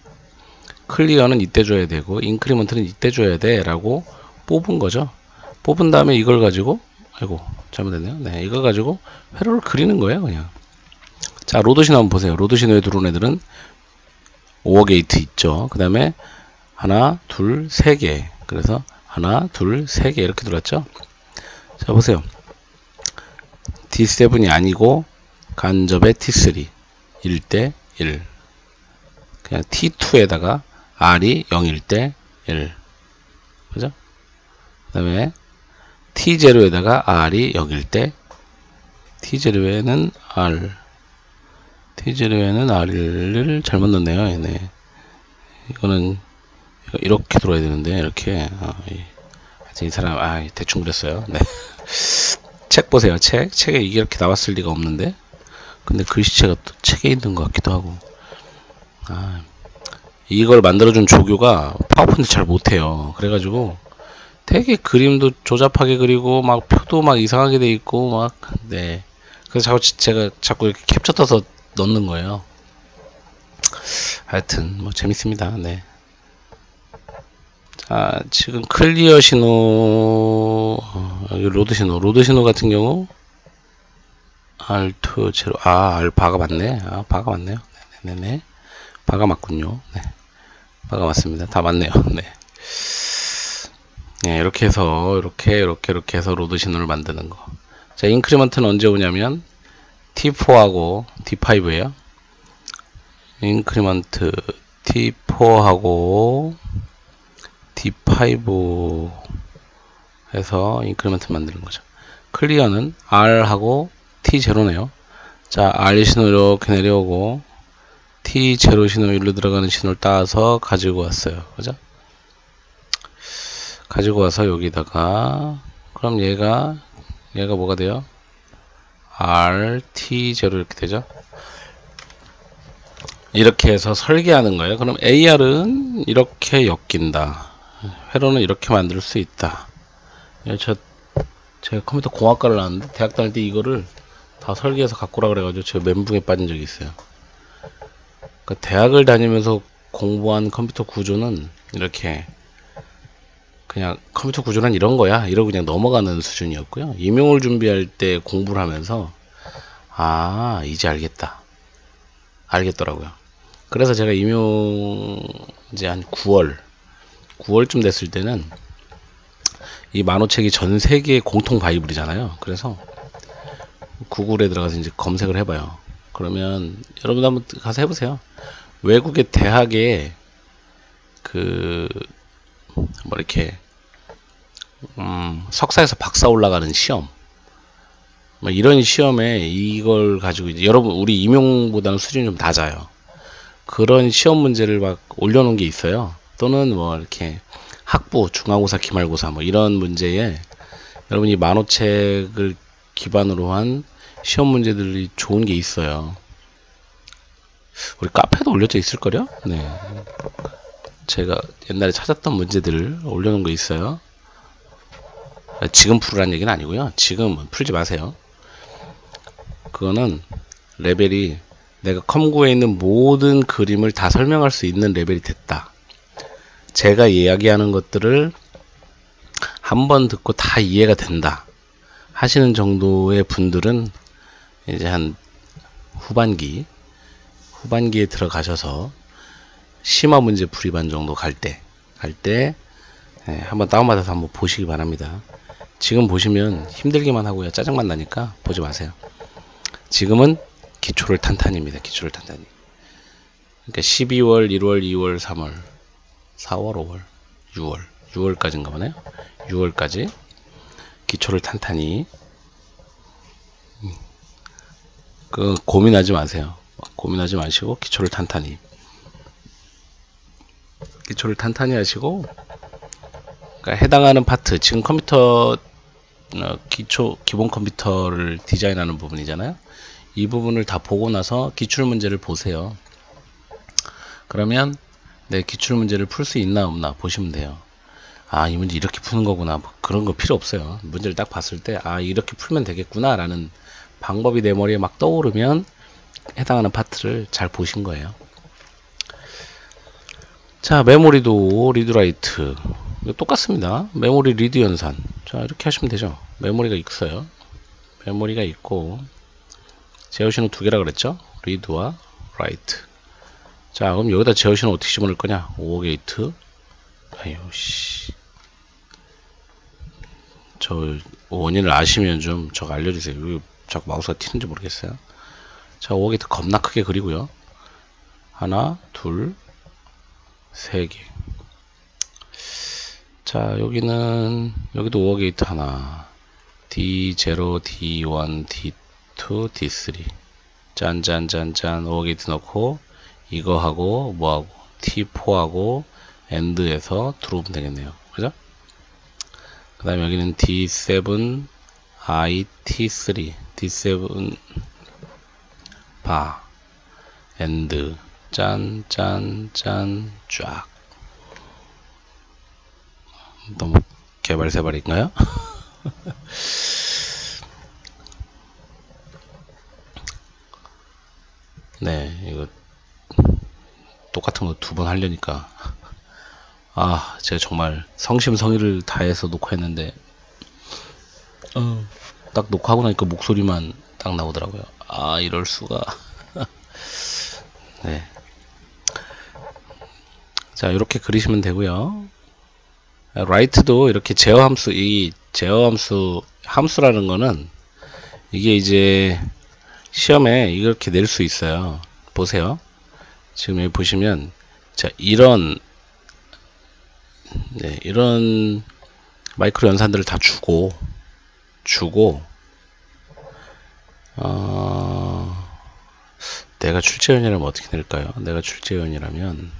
클리어는 이때 줘야 되고, 인크리먼트는 이때 줘야 돼 라고 뽑은 거죠. 뽑은 다음에 이걸 가지고, 아이고, 잘못됐네요. 네, 이걸 가지고 회로를 그리는 거예요, 그냥. 자, 로드 신호 한번 보세요. 로드 신호에 들어온 애들은 오어 게이트 있죠. 그 다음에 하나, 둘, 세 개. 그래서 하나, 둘, 세 개 이렇게 들어왔죠. 자, 보세요. D7이 아니고 간접의 T3 1대 1. 그냥 T2에다가 R이 0일 때 1. 그죠? 그 다음에 T0에다가 R이 0일 때 T0에는 R, T0에는 R을 잘못 넣었네요. 네. 이거는 이렇게 들어야 되는데 이렇게 하여튼 이 사람 대충 그렸어요. 네. 책 보세요. 책에 이게 이렇게 나왔을 리가 없는데, 근데 글씨체가 또 책에 있는 것 같기도 하고. 이걸 만들어준 조교가 파워포인트 잘 못해요. 그래가지고 되게 그림도 조잡하게 그리고 막 표도 막 이상하게 돼 있고 막, 네. 그래서 제가 자꾸 이렇게 캡처 떠서 넣는 거예요. 하여튼 뭐 재밌습니다. 네. 자, 지금 클리어 신호, 여기 로드 신호 같은 경우 R2 제로, R 바가 맞네. 바가 맞네요. 네네네. 바가 맞군요. 네. 바가 맞습니다. 다 맞네요. 네. 네, 이렇게 해서 이렇게 해서 로드 신호를 만드는 거. 자, 인크리먼트는 언제 오냐면 T4하고 D5예요. 인크리먼트 T4하고 D5 해서 인크리먼트 만드는 거죠. 클리어는 R하고 T0네요. 자, R 신호 이렇게 내려오고 T0 신호 일로 들어가는 신호를 따서 가지고 왔어요. 그죠? 가지고 와서 여기다가, 그럼 얘가 뭐가 돼요? R, T0 이렇게 되죠? 이렇게 해서 설계하는 거예요. 그럼 AR은 이렇게 엮인다. 회로는 이렇게 만들 수 있다. 제가 컴퓨터 공학과를 나왔는데 대학 다닐 때 이거를 다 설계해서 갖고 오라 그래가지고 제가 멘붕에 빠진 적이 있어요. 그러니까 대학을 다니면서 공부한 컴퓨터 구조는 이렇게 그냥 컴퓨터 구조란 이런 거야 이러고 그냥 넘어가는 수준이었고요. 임용을 준비할 때 공부를 하면서 이제 알겠더라고요. 그래서 제가 임용 이제 한 9월쯤 됐을 때는 이 만호책이 전 세계 공통 바이블이잖아요. 그래서 구글에 들어가서 이제 검색을 해봐요. 그러면 여러분 한번 가서 해보세요. 외국의 대학에 뭐 이렇게 석사에서 박사 올라가는 시험, 뭐 이런 시험에 이걸 가지고 이제 여러분 우리 임용보다는 수준이 좀 낮아요. 그런 시험 문제를 막 올려놓은 게 있어요. 또는 뭐 이렇게 학부, 중간고사, 기말고사 뭐 이런 문제에 여러분이 만호책을 기반으로 한 시험 문제들이 좋은 게 있어요. 우리 카페도 올려져 있을걸요? 네. 제가 옛날에 찾았던 문제들을 올려놓은 거 있어요. 지금 풀으라는 얘기는 아니고요. 지금 풀지 마세요. 그거는 레벨이 내가 컴고에 있는 모든 그림을 다 설명할 수 있는 레벨이 됐다. 제가 이야기하는 것들을 한번 듣고 다 이해가 된다 하시는 정도의 분들은 이제 한 후반기에 들어가셔서 심화 문제 풀이반 정도 갈 때 한번 다운받아서 한번 보시기 바랍니다. 지금 보시면 힘들기만 하고요. 짜증만 나니까 보지 마세요. 지금은 기초를 탄탄히입니다. 기초를 탄탄히. 그러니까 12월, 1월, 2월, 3월, 4월, 5월, 6월, 6월까지인가 보네요. 6월까지 기초를 탄탄히. 고민하지 마세요. 고민하지 마시고 기초를 탄탄히 하시고, 그러니까 해당하는 파트, 지금 컴퓨터 기본 컴퓨터를 디자인하는 부분이잖아요. 이 부분을 다 보고 나서 기출 문제를 보세요. 그러면 내 기출 문제를 풀 수 있나 없나 보시면 돼요. 아, 이 문제 이렇게 푸는 거구나. 뭐 그런 거 필요 없어요. 문제를 딱 봤을 때 아, 이렇게 풀면 되겠구나 라는 방법이 내 머리에 막 떠오르면 해당하는 파트를 잘 보신 거예요. 자, 메모리도 리드라이트 똑같습니다. 메모리 리드 연산. 자, 이렇게 하시면 되죠. 메모리가 있어요. 메모리가 있고 제어신호 두 개라 그랬죠. 리드와 라이트. 자, 그럼 여기다 제어신호 어떻게 집어넣을 거냐. 5호 게이트. 아유 씨, 저 원인을 아시면 좀 저거 알려주세요. 왜 자꾸 마우스가 튀는지 모르겠어요. 자, 5호 게이트 겁나 크게 그리고요. 하나, 둘, 세 개. 자, 여기도 5호 게이트 하나, D0, D1, D2, D3. 짠짠짠짠 5호 게이트 넣고 이거하고 뭐하고 T4하고 AND에서 들어오면 되겠네요. 그죠? 그 다음에 여기는 D7, I, T3, D7 바 AND 짠짠짠 쫙. 너무 개발세발인가요? 네, 이거 똑같은 거 두 번 하려니까 아, 제가 정말 성심성의를 다해서 녹화했는데 딱 녹화하고 나니까 목소리만 딱 나오더라고요. 아, 이럴 수가. 네. 자, 이렇게 그리시면 되고요. 라이트도 이렇게 제어함수, 이 제어함수, 함수라는 거는 이게 이제 시험에 이렇게 낼 수 있어요. 보세요. 지금 여기 보시면 자, 이런 마이크로 연산들을 다 주고 내가 출제위원이라면 어떻게 낼까요? 내가 출제위원이라면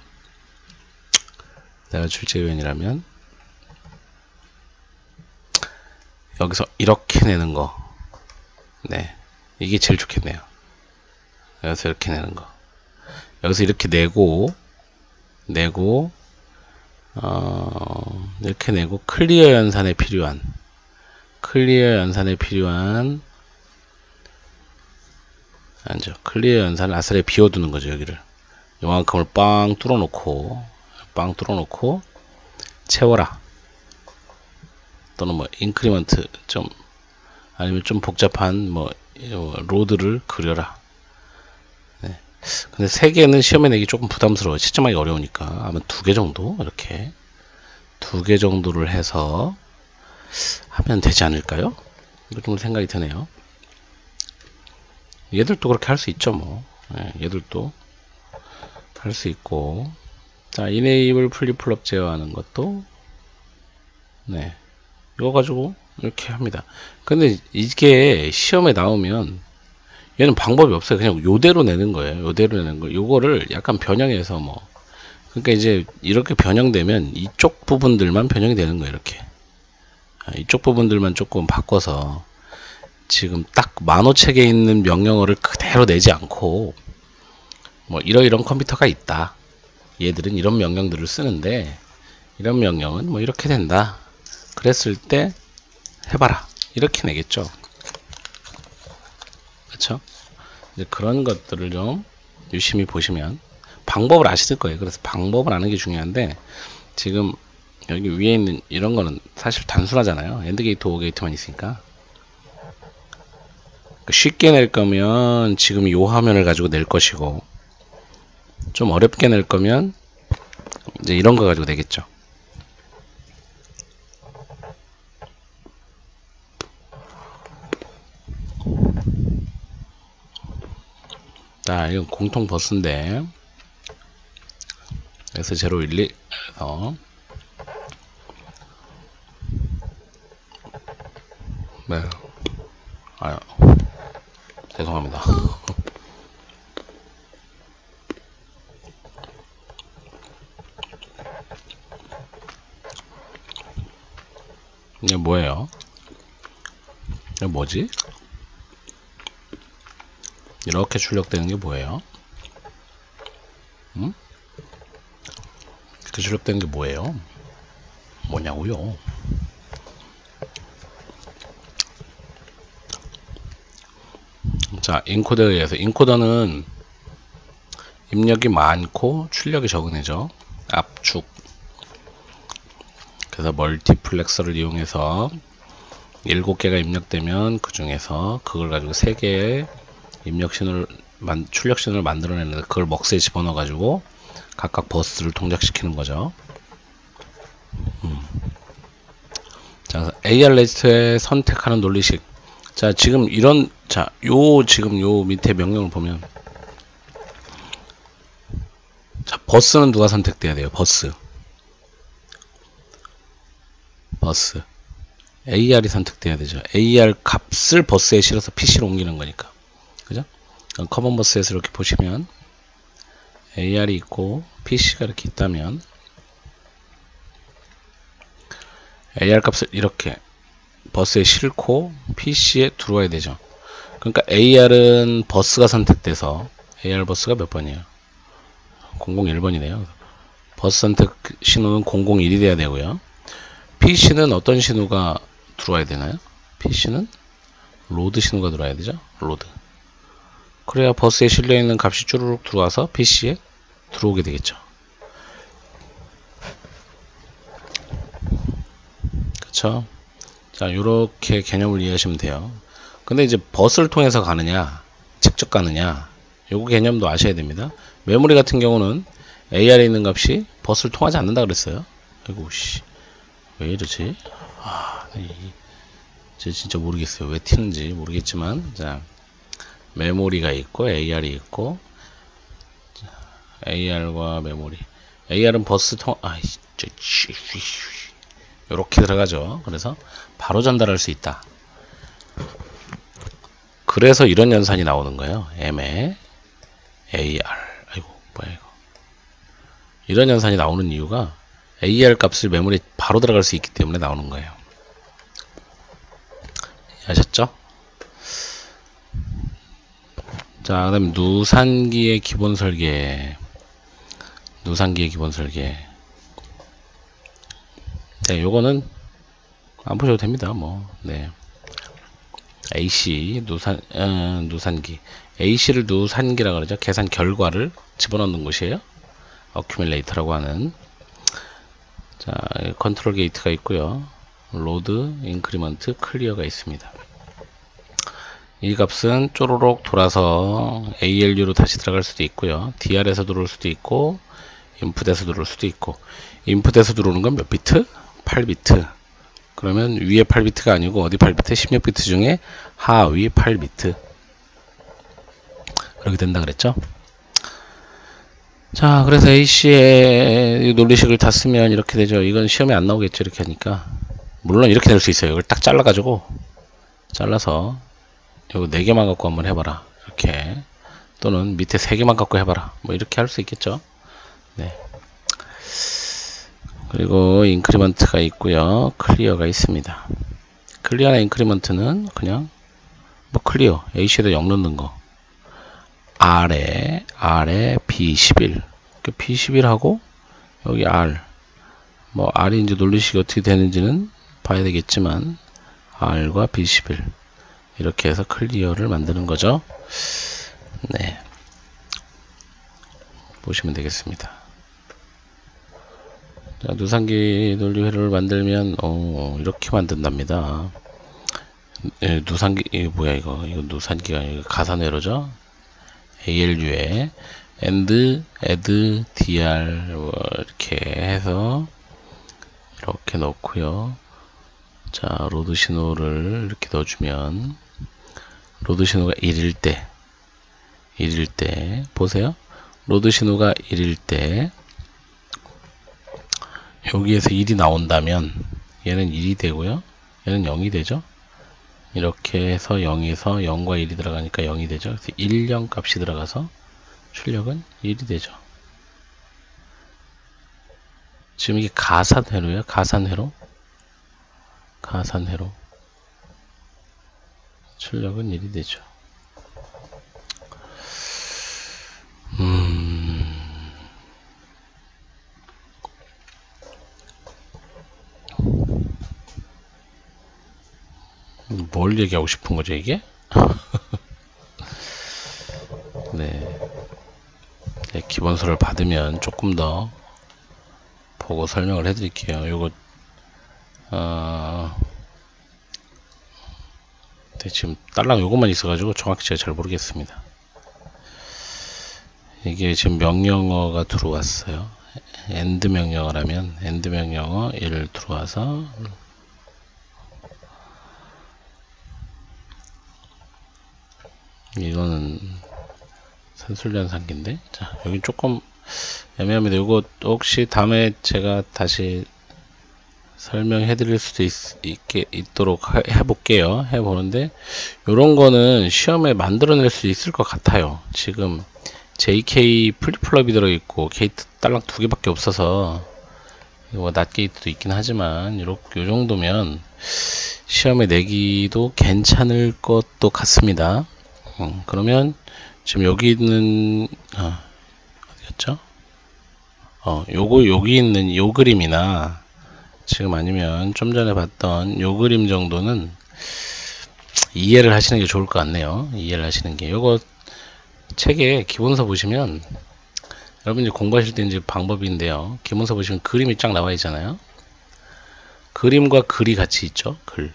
여기서 이렇게 내는 거, 네, 이게 제일 좋겠네요. 여기서 이렇게 내는 거, 여기서 이렇게 내고 이렇게 내고 클리어 연산에 필요한 클리어 연산을 아싸리 비워두는 거죠. 여기를 요만큼을 빵 뚫어놓고 채워라. 또는 뭐 인크리먼트 좀 아니면 좀 복잡한 뭐 로드를 그려라. 네. 근데 3개는 시험에 내기 조금 부담스러워요. 채점하기 어려우니까 아마 2개 정도, 이렇게 2개 정도를 해서 하면 되지 않을까요? 이렇게 생각이 드네요. 얘들도 그렇게 할 수 있죠, 뭐. 네, 얘들도 할 수 있고. 자, enable flip-flop 제어하는 것도, 네. 이거 가지고 이렇게 합니다. 근데 이게 시험에 나오면 얘는 방법이 없어요. 그냥 요대로 내는 거예요. 요대로 내는 거. 요거를 약간 변형해서 뭐. 그러니까 이제 이렇게 변형되면 이쪽 부분들만 변형이 되는 거예요. 이렇게. 이쪽 부분들만 조금 바꿔서 지금 딱 만호책에 있는 명령어를 그대로 내지 않고 뭐 이런 컴퓨터가 있다. 얘들은 이런 명령들을 쓰는데 이런 명령은 뭐 이렇게 된다. 그랬을 때 해봐라. 이렇게 내겠죠. 그쵸? 이제 그런 것들을 좀 유심히 보시면 방법을 아실 거예요. 그래서 방법을 아는 게 중요한데 지금 여기 위에 있는 이런 거는 사실 단순하잖아요. 엔드 게이트, 오어 게이트만 있으니까. 쉽게 낼 거면 지금 요 화면을 가지고 낼 것이고 좀 어렵게 낼 거면 이제 이런 거 가지고 내겠죠. 자, 이건 공통 버스인데 그래서 012 해서 네. 아유, 죄송합니다. 이게 뭐예요? 이게 뭐지? 이렇게 출력되는 게 뭐예요? 이렇게 출력되는 게 뭐예요? 뭐냐고요? 자, 인코더에 의해서 인코더는 입력이 많고 출력이 적은 애죠. 압축. 그래서 멀티플렉서를 이용해서 7개가 입력되면 그 중에서 그걸 가지고 3개의 입력 신호를 출력 신호를 만들어내는데 그걸 먹스에 집어넣어 가지고 각각 버스를 동작시키는 거죠. 자, AR 레지스터에 선택하는 논리식. 자, 지금 지금 요 밑에 명령을 보면 자, 버스는 누가 선택돼야 돼요? 버스. AR이 선택돼야 되죠. AR 값을 버스에 실어서 PC로 옮기는 거니까. 그죠? 커먼 버스에서 이렇게 보시면 AR이 있고 PC가 이렇게 있다면 AR 값을 이렇게 버스에 싣고 PC에 들어와야 되죠. 그러니까 AR은 버스가 선택돼서 AR 버스가 몇 번이에요? 001번이네요. 버스 선택 신호는 001이 돼야 되고요. PC는 어떤 신호가 들어와야 되나요? PC는 로드 신호가 들어와야 되죠. 로드. 그래야 버스에 실려있는 값이 쭈루룩 들어와서 PC에 들어오게 되겠죠. 그쵸? 자, 요렇게 개념을 이해하시면 돼요. 근데 이제 버스를 통해서 가느냐, 직접 가느냐, 요거 개념도 아셔야 됩니다. 메모리 같은 경우는 AR에 있는 값이 버스를 통하지 않는다 그랬어요. 아이고, 씨. 왜 이러지? 저 진짜 모르겠어요. 왜 튀는지 모르겠지만, 자, 메모리가 있고, AR이 있고, 자, AR과 메모리. AR은 버스 요렇게 들어가죠. 그래서 바로 전달할 수 있다. 그래서 이런 연산이 나오는 거예요. M에 AR. 아이고, 뭐야 이거. 이런 연산이 나오는 이유가 AR 값을 메모리에 바로 들어갈 수 있기 때문에 나오는 거예요. 아셨죠? 자, 그 다음에 누산기의 기본 설계. 네, 요거는 안 보셔도 됩니다. 뭐, 네. AC, 누산기. AC를 누산기라 그러죠. 계산 결과를 집어넣는 곳이에요. 어큐뮬레이터라고 하는. 자, 컨트롤 게이트가 있고요. 로드, 인크리먼트, 클리어가 있습니다. 이 값은 쪼로록 돌아서 ALU로 다시 들어갈 수도 있고요. DR에서 들어올 수도 있고, 인풋에서 들어올 수도 있고, 인풋에서 들어오는 건 몇 비트? 8비트. 그러면 위에 8비트가 아니고 어디 8비트? 16비트 중에 하위 8비트. 그렇게 된다 그랬죠? 자, 그래서 A씨의 논리식을 다 쓰면 이렇게 되죠. 이건 시험에 안 나오겠죠. 이렇게 하니까. 물론 이렇게 될 수 있어요. 이걸 딱 잘라가지고, 잘라서, 요거 4개만 갖고 한번 해봐라. 이렇게. 또는 밑에 3개만 갖고 해봐라. 뭐 이렇게 할 수 있겠죠. 네. 그리고 인크리먼트가 있고요. 클리어가 있습니다. 클리어나 인크리먼트는 그냥 뭐 클리어, A씨에다 0 넣는 거. R에 B11. B11하고 여기 R. 뭐 R이 이제 논리식이 어떻게 되는지는 봐야 되겠지만 R과 B11 이렇게 해서 클리어를 만드는 거죠. 네. 보시면 되겠습니다. 자, 누산기 논리회로를 만들면 이렇게 만든답니다. 예, 누산기 이거 뭐야 이거 누산기가 아니고 가산회로죠. ALU에 AND, ADD, DR 뭐 이렇게 해서 이렇게 넣고요. 자, 로드 신호를 이렇게 넣어주면 로드 신호가 1일 때 보세요. 로드 신호가 1일 때 여기에서 1이 나온다면 얘는 1이 되고요. 얘는 0이 되죠. 이렇게 해서 0에서 0과 1이 들어가니까 0이 되죠. 그래서 1, 0 값이 들어가서 출력은 1이 되죠. 지금 이게 가산회로예요. 가산회로. 출력은 1이 되죠. 뭘 얘기하고 싶은 거죠, 이게? 네. 네, 기본서를 받으면 조금 더 보고 설명을 해드릴게요. 요거, 네, 지금 딸랑 요것만 있어가지고 정확히 제가 잘 모르겠습니다. 이게 지금 명령어가 들어왔어요. AND 명령어 라면, AND 명령어 1 들어와서, 이거는 산술연산기인데, 자, 여기 조금 애매합니다. 이거 혹시 다음에 제가 다시 설명해 드릴 수도 있도록 해볼게요. 해보는데, 요런 거는 시험에 만들어낼 수 있을 것 같아요. 지금 JK 플립플롭이 들어있고, 게이트 딸랑 2개밖에 없어서, 뭐, 낫 게이트도 있긴 하지만, 요 정도면 시험에 내기도 괜찮을 것도 같습니다. 그러면 지금 여기 있는 어디였죠? 여기 있는 요 그림이나 지금 아니면 좀 전에 봤던 요 그림 정도는 이해를 하시는 게 좋을 것 같네요. 이해를 하시는 게 요거 책에 기본서 보시면 여러분이 공부하실 때 이제 방법인데요. 기본서 보시면 그림이 쫙 나와 있잖아요. 그림과 글이 같이 있죠. 글.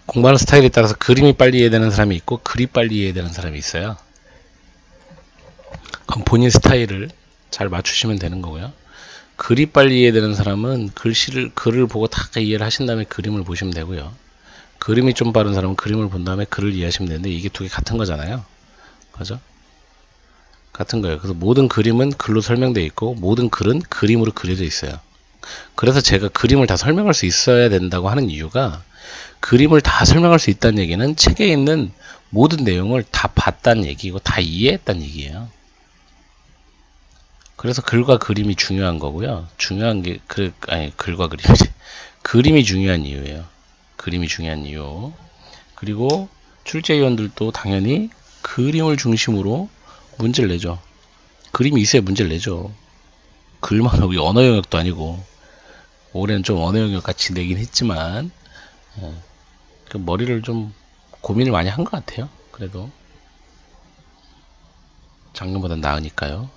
공부하는 스타일에 따라서 그림이 빨리 이해되는 사람이 있고 글이 빨리 이해되는 사람이 있어요. 그럼 본인 스타일을 잘 맞추시면 되는 거고요. 글이 빨리 이해되는 사람은 글을 보고 다 이해를 하신 다음에 그림을 보시면 되고요. 그림이 좀 빠른 사람은 그림을 본 다음에 글을 이해하시면 되는데 이게 두 개 같은 거잖아요. 그죠? 같은 거예요. 그래서 모든 그림은 글로 설명되어 있고 모든 글은 그림으로 그려져 있어요. 그래서 제가 그림을 다 설명할 수 있어야 된다고 하는 이유가 그림을 다 설명할 수 있다는 얘기는 책에 있는 모든 내용을 다 봤다는 얘기고 다 이해했다는 얘기예요. 그래서 글과 그림이 중요한 거고요. 중요한 게 글과 그림이 그림이 중요한 이유예요. 그림이 중요한 이유. 그리고 출제위원들도 당연히 그림을 중심으로 문제를 내죠. 그림이 있어야 문제를 내죠. 글만 하고 언어 영역도 아니고 올해는 좀 언어 영역 같이 내긴 했지만 그 머리를 좀 고민을 많이 한 것 같아요. 그래도 작년보다 나으니까요.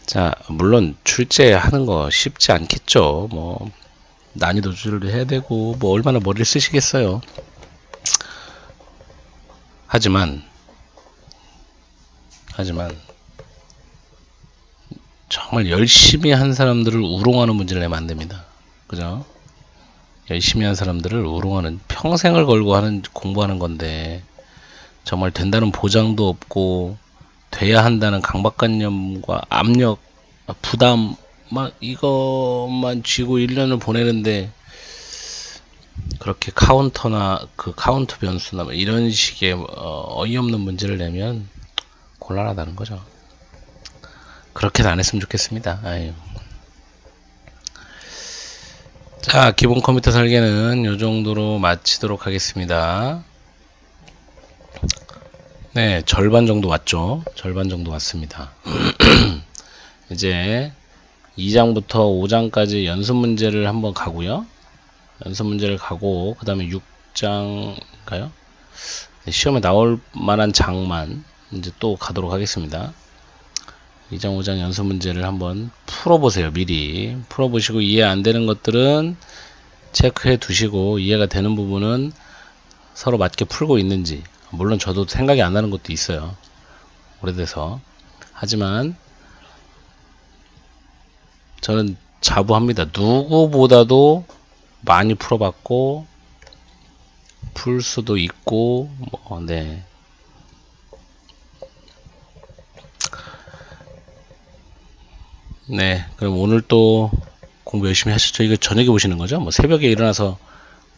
자, 물론 출제하는 거 쉽지 않겠죠. 뭐 난이도 조절도 해야 되고 뭐 얼마나 머리를 쓰시겠어요. 하지만 정말 열심히 한 사람들을 우롱하는 문제를 내면 안 됩니다. 그죠? 열심히 한 사람들을 우롱하는, 평생을 걸고 하는, 공부하는 건데, 정말 된다는 보장도 없고, 돼야 한다는 강박관념과 압력, 부담, 막 이것만 쥐고 1년을 보내는데, 그렇게 카운터나 그 카운트 변수나 이런 식의 어이없는 문제를 내면 곤란하다는 거죠. 그렇게는 안 했으면 좋겠습니다. 아유. 자, 기본 컴퓨터 설계는 이 정도로 마치도록 하겠습니다. 네, 절반 정도 왔죠. 절반 정도 왔습니다. 이제 2장부터 5장까지 연습 문제를 한번 가고요. 연습 문제를 가고, 그 다음에 6장인가요? 시험에 나올 만한 장만 이제 또 가도록 하겠습니다. 2장, 5장 연습 문제를 한번 풀어보세요. 미리 풀어보시고, 이해 안 되는 것들은 체크해 두시고, 이해가 되는 부분은 서로 맞게 풀고 있는지, 물론 저도 생각이 안 나는 것도 있어요. 오래돼서. 하지만 저는 자부합니다. 누구보다도 많이 풀어봤고, 풀 수도 있고, 네. 네, 그럼 오늘 또 공부 열심히 하셨죠? 이거 저녁에 보시는 거죠? 뭐 새벽에 일어나서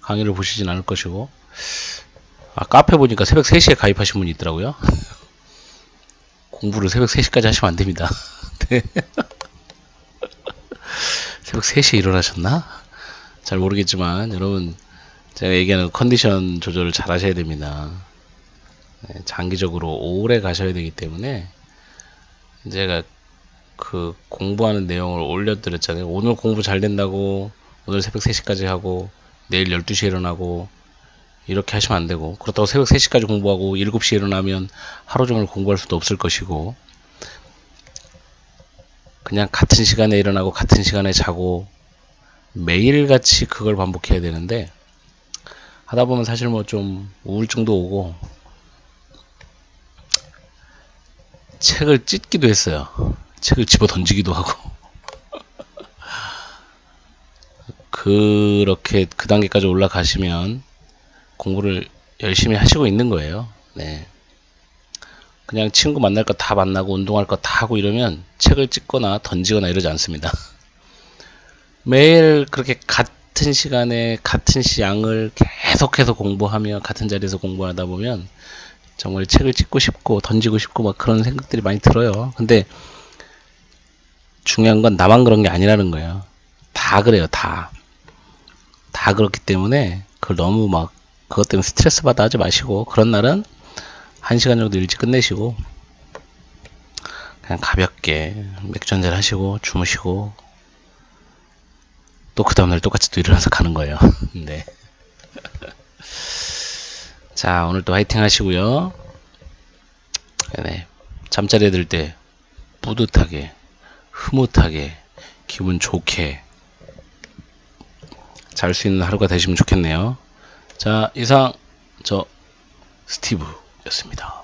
강의를 보시진 않을 것이고. 아, 카페 보니까 새벽 3시에 가입하신 분이 있더라고요. 공부를 새벽 3시까지 하시면 안 됩니다. 네. 새벽 3시에 일어나셨나? 잘 모르겠지만, 여러분, 제가 얘기하는 컨디션 조절을 잘 하셔야 됩니다. 네, 장기적으로 오래 가셔야 되기 때문에, 제가 그 공부하는 내용을 올려드렸잖아요. 오늘 공부 잘 된다고 오늘 새벽 3시까지 하고 내일 12시에 일어나고 이렇게 하시면 안 되고, 그렇다고 새벽 3시까지 공부하고 7시에 일어나면 하루 종일 공부할 수도 없을 것이고, 그냥 같은 시간에 일어나고 같은 시간에 자고 매일같이 그걸 반복해야 되는데, 하다 보면 사실 뭐 좀 우울증도 오고 책을 찢기도 했어요. 책을 집어 던지기도 하고. 그렇게 그 단계까지 올라가시면 공부를 열심히 하시고 있는 거예요. 네. 그냥 친구 만날 거 다 만나고 운동할 거 다 하고 이러면 책을 찢거나 던지거나 이러지 않습니다. 매일 그렇게 같은 시간에 같은 양을 계속해서 공부하며 같은 자리에서 공부하다 보면 정말 책을 찢고 싶고 던지고 싶고 막 그런 생각들이 많이 들어요. 근데 중요한 건 나만 그런 게 아니라는 거예요. 다 그래요. 다 그렇기 때문에 그걸 너무 막 그것 때문에 스트레스 받아 하지 마시고, 그런 날은 1시간 정도 일찍 끝내시고 그냥 가볍게 맥주 한잔 하시고 주무시고 또 그 다음날 똑같이 또 일어나서 가는 거예요. 네. 자, 오늘 또 화이팅 하시고요. 네. 잠자리에 들 때 뿌듯하게, 흐뭇하게, 기분 좋게 잘 수 있는 하루가 되시면 좋겠네요. 자, 이상 저 스티브였습니다.